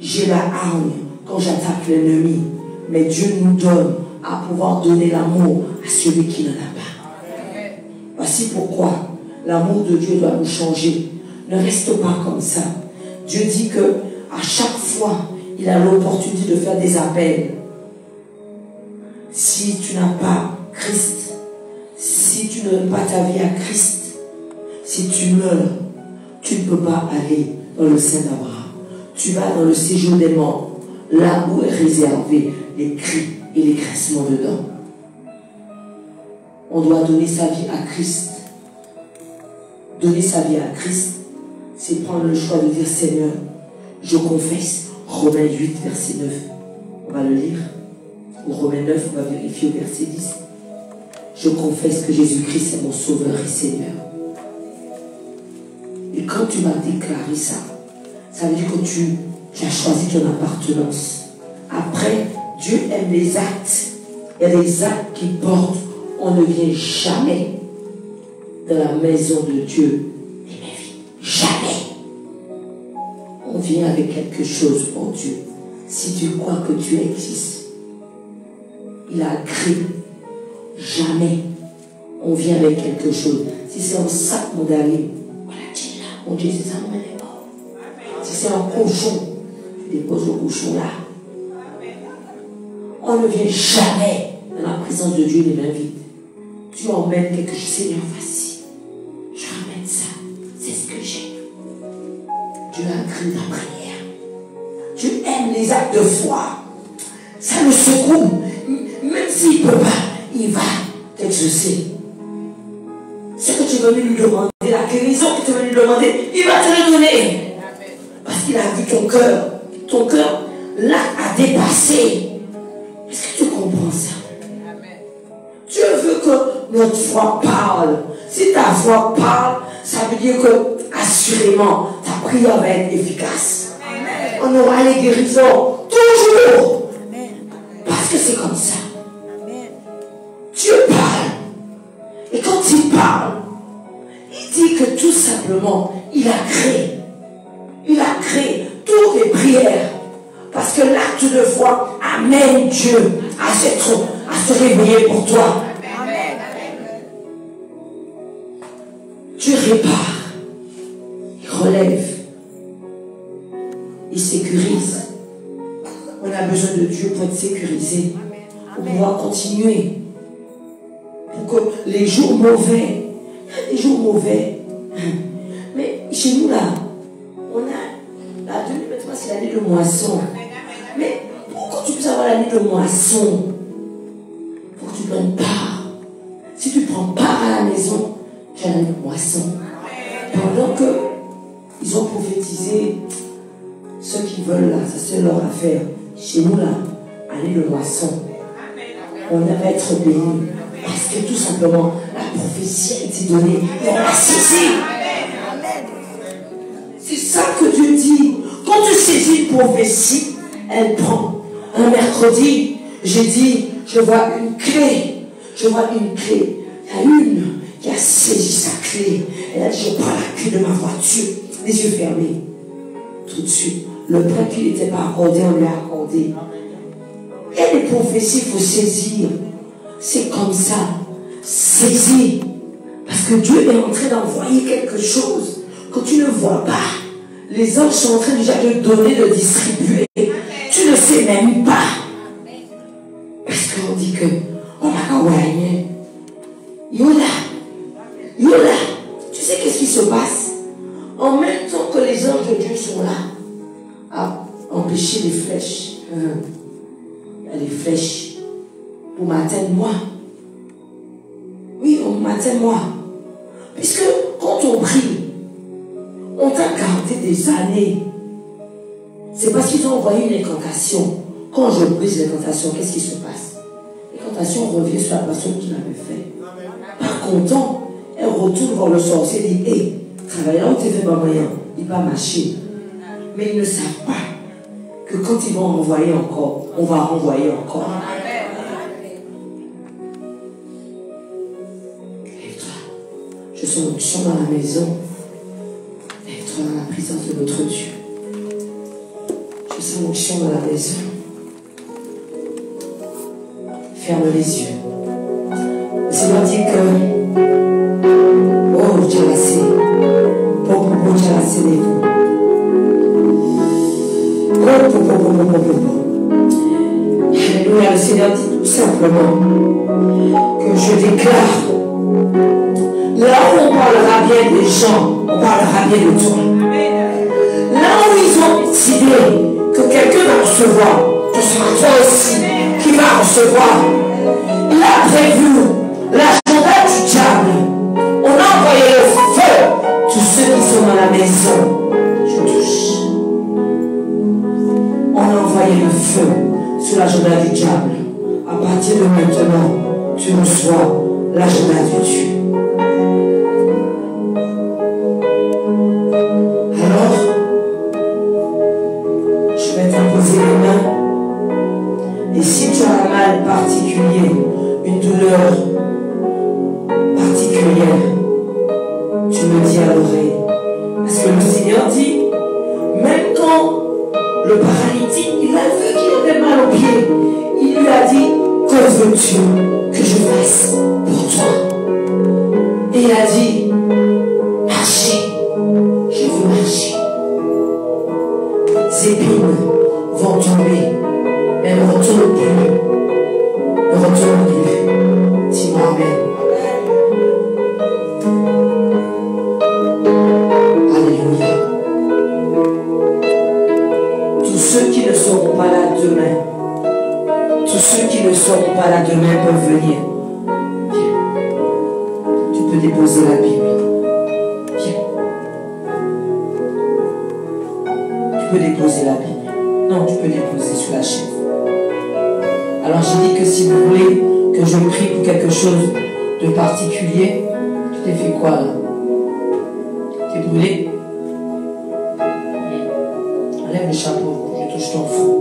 Speaker 1: j'ai la hargne quand j'attaque l'ennemi, mais Dieu nous donne à pouvoir donner l'amour à celui qui n'en a pas. Voici pourquoi l'amour de Dieu doit nous changer. Ne reste pas comme ça. Dieu dit que à chaque fois, il a l'opportunité de faire des appels. Si tu n'as pas Christ, si tu ne donnes pas ta vie à Christ, si tu meurs, tu ne peux pas aller dans le sein d'Abraham. Tu vas dans le séjour des morts, là où est réservé les cris et les crissements dedans. On doit donner sa vie à Christ. Donner sa vie à Christ, c'est prendre le choix de dire Seigneur, je confesse, Romains 8, verset 9. va le lire. Romains 9, on va vérifier au verset 10. Je confesse que Jésus-Christ est mon sauveur et Seigneur. Et quand tu vas déclarer ça, ça veut dire que tu as choisi ton appartenance. Après, Dieu aime les actes. Il y a des actes qui portent. On ne vient jamais dans la maison de Dieu. Jamais. On vient avec quelque chose pour Dieu. Si tu crois que tu existes, il a créé. Jamais on vient avec quelque chose. Si c'est un sac, mon ami, voilà, tu es là. Mon Dieu, c'est ça, mon est mort. Si c'est un cochon, tu déposes le cochon là. On ne vient jamais dans la présence de Dieu les mains vides. Tu emmènes quelque chose. Seigneur, voici. Je ramène ça. C'est ce que j'ai. Dieu a créé ta prière. Dieu aime les actes de foi. Ça le secoue. Même s'il ne peut pas, il va t'exaucer. Ce que tu es venu lui demander, la guérison que tu es venu lui demander, il va te le donner. Parce qu'il a vu ton cœur. Ton cœur, là, a dépassé. Est-ce que tu comprends ça? Dieu veut que notre foi parle. Si ta foi parle, ça veut dire que, assurément, ta prière va être efficace. On aura les guérisons toujours. Parce que c'est comme ça. Dieu parle. Et quand il parle, il dit que tout simplement, il a créé. Il a créé toutes les prières. Parce que l'acte de foi amène Dieu à se réveiller pour toi. Dieu répare. Il relève. Il sécurise. On a besoin de Dieu pour être sécurisé. Pour pouvoir continuer. Pour que les jours mauvais, il y a des jours mauvais. Mais chez nous là, on a la 2023, c'est l'année de moisson. Mais pourquoi tu peux avoir l'année de moisson? Pour que tu prennes part. Si tu prends part à la maison, tu as l'année de moisson. Pendant que ils ont prophétisé, ceux qui veulent là, ça c'est leur affaire. Chez nous là, année de moisson. On va être bénis. Parce que tout simplement, la prophétie a été donnée et on l'a saisi. C'est ça que Dieu dit. Quand tu saisis une prophétie, elle prend. Un mercredi, j'ai dit, je vois une clé. Je vois une clé. Il y a une qui a saisi sa clé. Elle a dit, je prends la clé de ma voiture. Les yeux fermés. Tout de suite. Le prêtre qui n'était pas accordé, on lui a accordé. Il y a des prophéties, il faut saisir. C'est comme ça. Saisis. Parce que Dieu est en train d'envoyer quelque chose que tu ne vois pas. Les anges sont en train déjà de donner, de distribuer. Tu ne sais même pas. Parce qu'on dit que on va gagner. Yola. Yola. Tu sais qu'est-ce qui se passe? En même temps que les anges de Dieu sont là à empêcher les flèches. Il y a des flèches pour m'atteindre moi. Oui, on m'atteint moi. Puisque quand on prie, on t'a gardé des années. C'est parce qu'ils ont envoyé une incantation. Quand je brise l'incantation, qu'est-ce qui se passe? L'incantation revient sur la personne qui l'avait fait. Par content, elle retourne voir le sorcier et dit, hé, travaille là où tu fais pas moyen. Il va marcher. Mais ils ne savent pas que quand ils vont envoyer encore, on va renvoyer encore. Lève-toi. Je sens l'onction dans la maison. Lève-toi dans la présence de notre Dieu. Je sens l'onction dans la maison. Ferme les yeux. Le Seigneur dit que oh, Dieu l'a sait. Pour Dieu l'a sait les vous. Alléluia, le Seigneur dit tout simplement que je déclare, là où on parlera bien des gens, on parlera bien de toi. Là où ils ont décidé que quelqu'un va recevoir, ce sera toi aussi qui va recevoir. Il a prévu l'agenda du diable. On a envoyé le feu, tous ceux qui sont dans la maison. Je touche. On a envoyé le feu sur l'agenda partir de maintenant, tu reçois l'agenda de Dieu. Alors, je vais t'imposer les mains. Et si tu as un mal particulier, une douleur particulière, tu me dis à l'oreille. Parce que le Seigneur dit, même quand le paralytique, il a vu qu'il avait mal au pied, il lui a dit, que veux-tu que je fasse pour toi? Et il a dit, marchez, je veux marcher. Ces épines vont tomber, mais elles ne retournent plus. Ne retournent plus. Dis-moi amen. Alléluia. Tous ceux qui ne seront pas là demain, tous ceux qui ne seront pas là demain peuvent venir. Viens. Tu peux déposer la Bible. Viens. Tu peux déposer la Bible. Non, tu peux déposer sur la chaise. Alors j'ai dit que si vous voulez que je prie pour quelque chose de particulier, tu t'es fait quoi là? T'es brûlé? Enlève le chapeau, je touche ton front.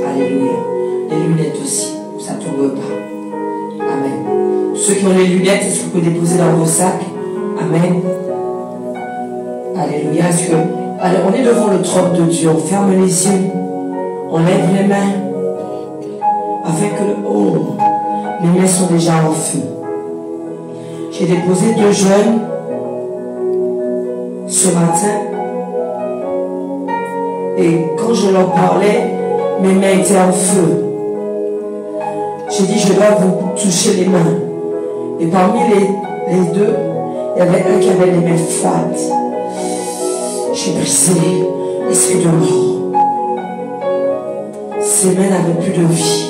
Speaker 1: Alléluia. Les lunettes aussi, ça ne tombe pas. Amen. Ceux qui ont les lunettes, est-ce que vous pouvez déposer dans vos sacs? Amen. Alléluia. Allez, on est devant le trône de Dieu, on ferme les yeux, on lève les mains, afin que les mains sont déjà en feu. J'ai déposé 2 jeunes ce matin, et quand je leur parlais, mes mains étaient en feu. J'ai dit, je dois vous toucher les mains. Et parmi les 2, il y avait un qui avait les mains froides. J'ai brisé l'esprit de mort. Ses mains n'avaient plus de vie.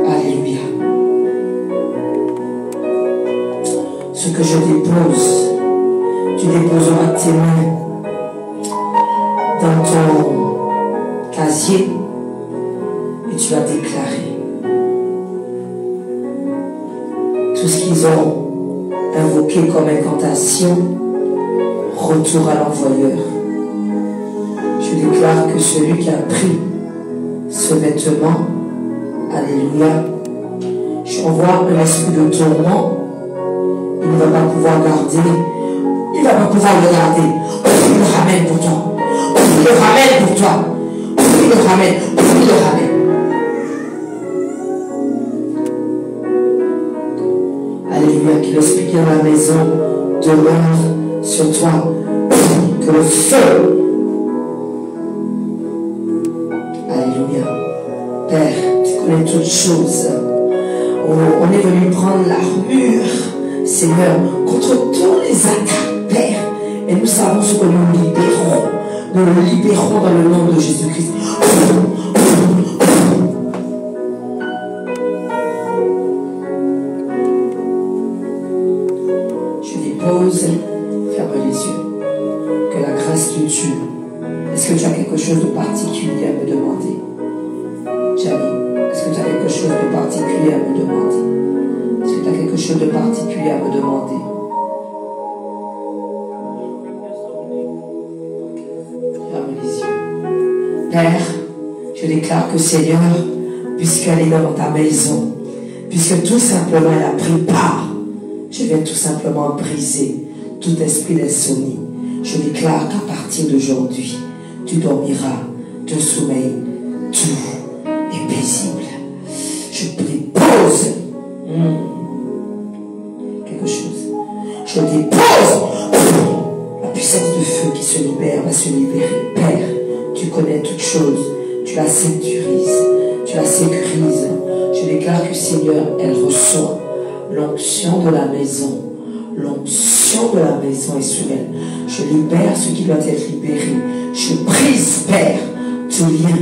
Speaker 1: Alléluia. Ce que je dépose, tu déposeras tes mains dans ton casier et tu vas déclarer tout ce qu'ils ont invoqué comme incantation, retour à l'envoyeur. Je déclare que celui qui a pris ce vêtement, alléluia, j'envoie un esprit de tourment, il ne va pas pouvoir garder, il ne va pas pouvoir le garder. Il le ramène pour toi. Il le ramène pour toi. Il le ramène. Il le ramène. Alléluia, que l'esprit qui est dans la maison demeure sur toi. Que le feu. Alléluia. Père, tu connais toutes choses. On est venu prendre l'armure, Seigneur, contre tous les attaques, Père. Et nous savons ce que nous libérons. Nous le libérons dans le nom de Jésus-Christ. Je dépose, ferme les yeux. Que la grâce de Dieu. Est-ce que tu as quelque chose de particulier à me demander? Jamie, est-ce que tu as quelque chose de particulier à me demander? Est-ce que tu as quelque chose de particulier à me demander? Ferme les yeux. Père, je déclare que Seigneur, puisqu'elle est dans ta maison, puisque tout simplement elle a pris part, je viens tout simplement briser tout esprit d'insomnie. Je déclare qu'à partir d'aujourd'hui, tu dormiras de sommeil doux et paisible. Je dépose quelque chose. Je dépose la puissance de feu qui se libère, va se libérer. Père, tu connais toutes choses. Tu la sécurises. Tu la sécurises. Je déclare que Seigneur, elle reçoit l'onction de la maison. L'onction de la maison est sur elle. Je libère ce qui doit être libéré. Je brise, Père, tout lien,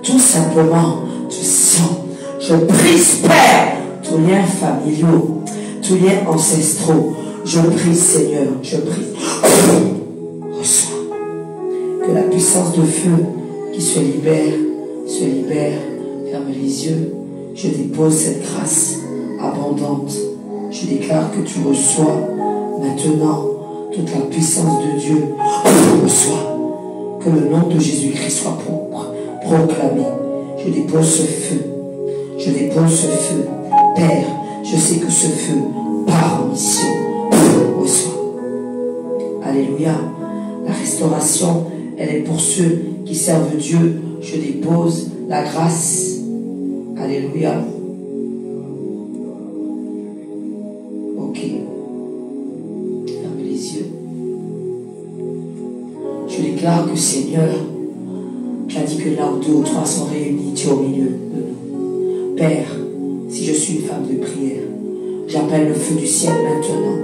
Speaker 1: tout simplement, tout sang. Je brise, Père, tout lien familiaux, tout lien ancestraux. Je brise, Seigneur, je brise. Reçois, Que la puissance de feu qui se libère. Ferme les yeux. Je dépose cette grâce abondante. Je déclare que tu reçois maintenant toute la puissance de Dieu. Reçois. Que le nom de Jésus-Christ soit proclamé. Je dépose ce feu. Je dépose ce feu. Père, je sais que ce feu part en mission. Reçois. Alléluia. La restauration, elle est pour ceux qui servent Dieu. Je dépose la grâce. Alléluia. Ok. Fermez les yeux. Je déclare que Seigneur, tu as dit que là où 2 ou 3 sont réunis, tu es au milieu de nous. Père, si je suis une femme de prière, j'appelle le feu du ciel maintenant.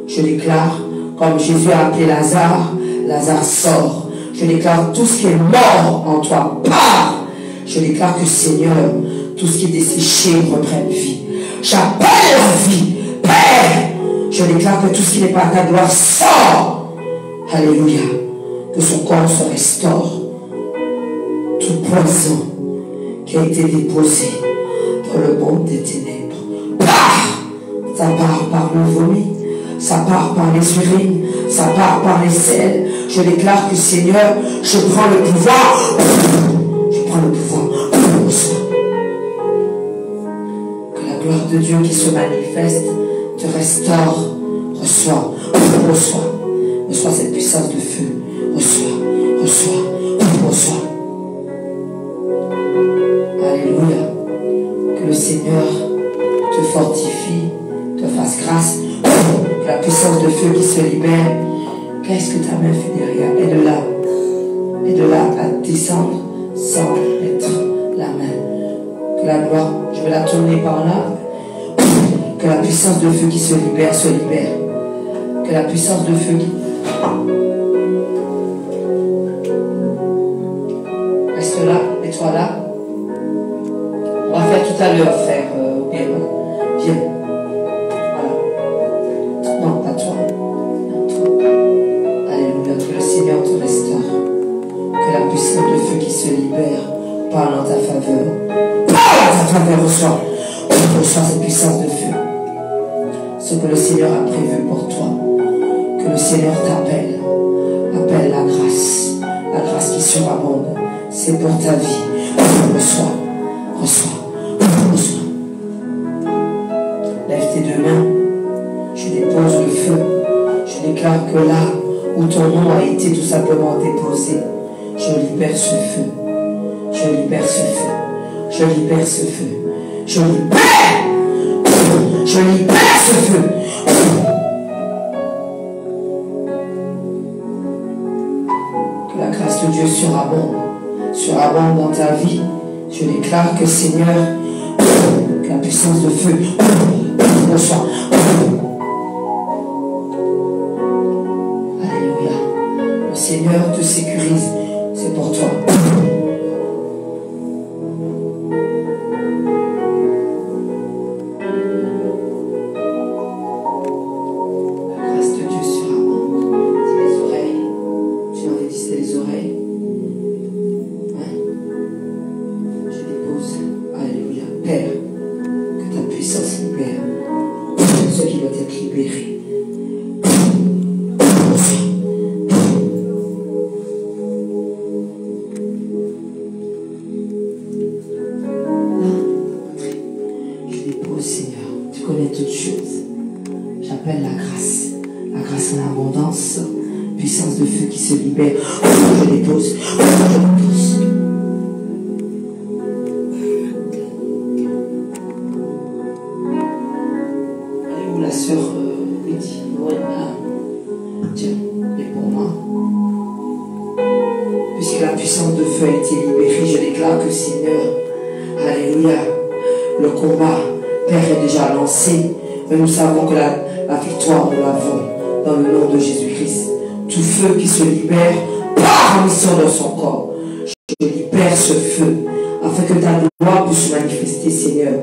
Speaker 1: Je déclare, comme Jésus a appelé Lazare, Lazare sort. Je déclare tout ce qui est mort en toi, part. Je déclare que Seigneur, tout ce qui est desséché reprenne vie. J'appelle la vie. Père, je déclare que tout ce qui n'est pas ta gloire sort. Alléluia. Que son corps se restaure. Tout poison qui a été déposé dans le monde des ténèbres part. Ça part par le vomi. Ça part par les urines. Ça part par les selles. Je déclare que Seigneur, je prends le pouvoir. Je prends le pouvoir. Que la gloire de Dieu qui se manifeste te restaure. Reçois. Reçois cette puissance de feu. Reçois. Alléluia. Que le Seigneur te fortifie, te fasse grâce. Que la puissance de feu qui se libère. Qu'est-ce que ta main fait derrière? Aide-la à descendre sans mettre la main. Que la gloire, je vais la tourner par là. Que la puissance de feu qui se libère. Que la puissance de feu qui... Reste là, mets-toi là. On va faire tout à l'heure, frère. Viens. Voilà. Non, pas toi. Alléluia. Que le Seigneur te restaure. Que la puissance de feu qui se libère parle en ta faveur. Reçois cette puissance de feu. Ce que le Seigneur a prévu pour toi. Que le Seigneur t'appelle. Appelle la grâce qui surabonde. C'est pour ta vie. Reçois. Lève tes 2 mains. Je dépose le feu. Je déclare que là où ton nom a été tout simplement déposé, je libère ce feu. Je libère ce feu. Que la grâce de Dieu surabonde dans ta vie. Je déclare que Seigneur, que la puissance de feu reçoit. Alléluia. Le Seigneur te sécurise. C'est pour toi. Mais nous savons que la victoire, nous l'avons dans le nom de Jésus-Christ. Tout feu qui se libère part en mission dans son corps. Je libère ce feu afin que ta gloire puisse se manifester, Seigneur.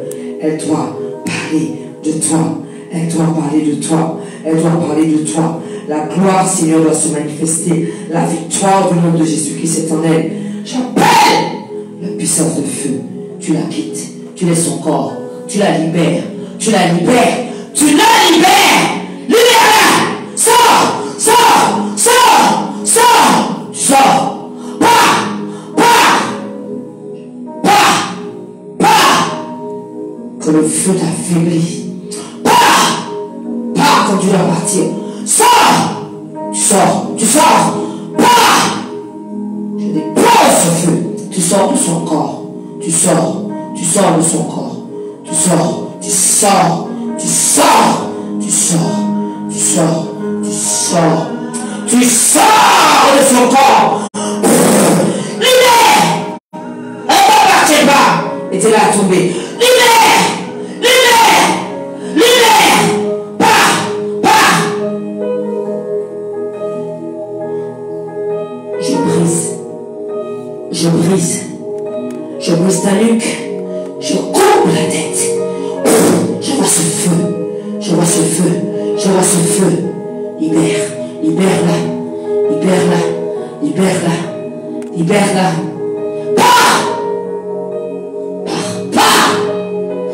Speaker 1: Elle doit parler de toi. Elle doit parler de toi. Elle doit parler de toi. La gloire, Seigneur, doit se manifester. La victoire du nom de Jésus-Christ est en elle. J'appelle la puissance de feu. Tu la quittes. Tu laisses son corps. Tu la libères. Tu la libères. Tu la libères. Libère-la. Sors. Sors. Sors. Sors. Sors. Pars. Pars. Pars. Pars. Que le feu t'affaiblit. Pars. Pars quand tu dois partir. Sors. Tu sors. Tu sors. Pars. Je dépose ce feu. Tu sors de son corps. Tu sors. Tu sors de son corps. Tu sors. Tu sors. Tu sors. Tu sors. Tu sors. Tu sors. Tu sors de son corps. Libère. Elle n'appartient pas. Et t'es là à tomber. Libère. Libère. Libère. Pars. Pars. Je brise. Je brise. Je brise ta nuque. Je coupe la tête. Je vois ce feu. Je vois ce feu. Je vois ce feu. Libère. Libère-la. Libère-la. Libère-la. Libère-la. Pars. Pars. Pars.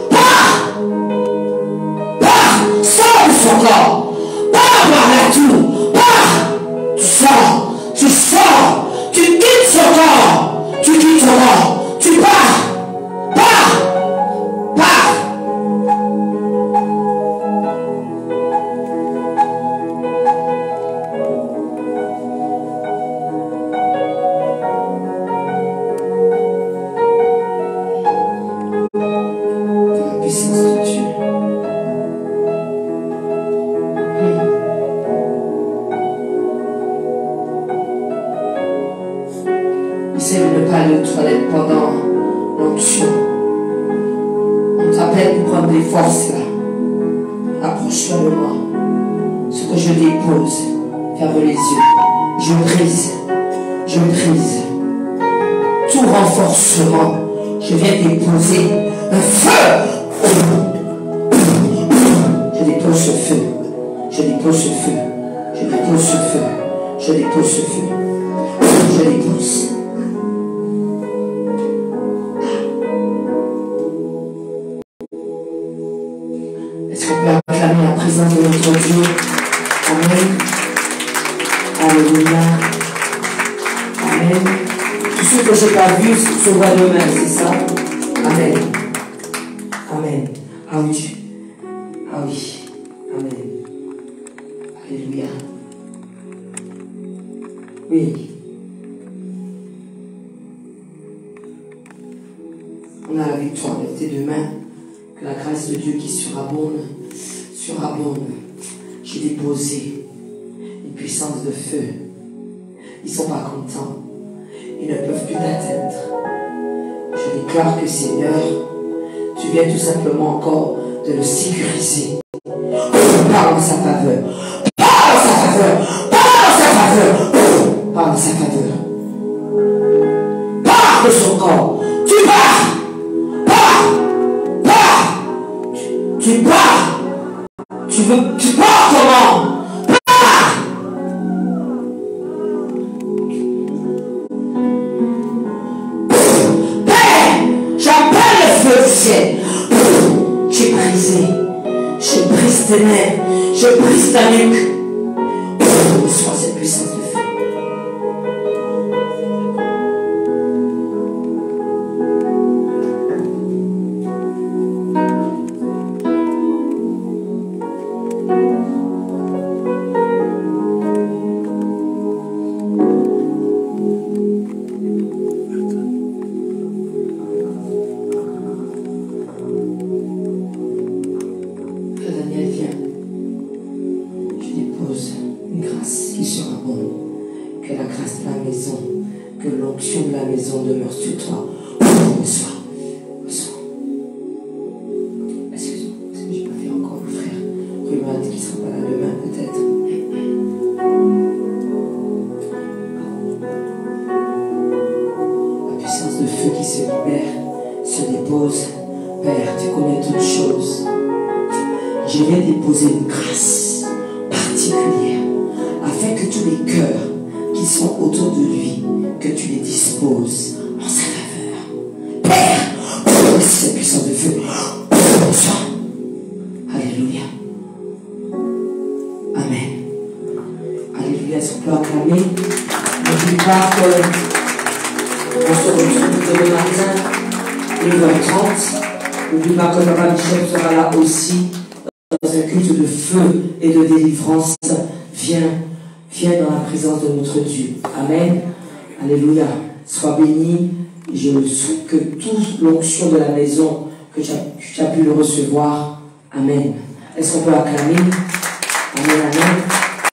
Speaker 1: Pars. Pars. Sors de son corps. Pars par la tour. Pars. Tu sors. Tu sors. Tu quittes son corps. Tu quittes son corps. Tu pars. Pars. Pars. La puissance de Dieu. Essaye de ne pas aller aux toilettes pendant l'onction. On t'appelle pour prendre des forces là. Approche-toi de moi. Ce que je dépose, ferme les yeux. Je brise. Je brise. Tout renforcement. Je viens déposer un feu. Je dépose ce feu. Je dépose ce feu. Je dépose ce feu. Je dépose ce feu. Je dépose. Est-ce qu'on peut acclamer la présence de notre Dieu? Amen. Alléluia. Amen. Tous ceux que je n'ai pas vus se voient demain, c'est ça? Amen. Amen. Ah oui. Ah oui. Amen. Alléluia. Oui. On a la victoire. Lève tes deux mains. Que la grâce de Dieu qui surabonde. J'ai déposé une puissance de feu. Ils ne sont pas contents. Ils ne peuvent plus t'atteindre. Je déclare que Seigneur, tu viens tout simplement encore de le sécuriser. Parle en sa faveur. Parle en sa faveur. Parle en sa faveur. Parle en sa faveur. Pars de son corps. Tu pars. Pars. Pars. Tu pars. Tu pars comment? Pars. Père, j'appelle le feu du ciel. J'ai brisé. Je brise tes nerfs. Je brise ta nuque. Reçois cette puissance de feu. Demeure sur toi. Reçois. Excuse-moi, est-ce que j'ai pas fait encore le frère Ruben qui sera pas là demain peut-être? La puissance de feu qui se libère, se dépose. Père, tu connais toutes choses. Je vais déposer une grâce particulière dispose en sa faveur. Père, cette puissance de feu. Alléluia. Amen. Alléluia. Est-ce qu'on peut acclamer? N'oublie pas qu'on se retrouve demain matin, 9h30. N'oublie pas que Papa Michel sera là aussi dans un culte de feu et de délivrance. Viens dans la présence de notre Dieu. Amen. Alléluia. Sois béni. Je souhaite que toute l'onction de la maison, que tu as pu le recevoir. Amen. Est-ce qu'on peut acclamer? Amen, amen.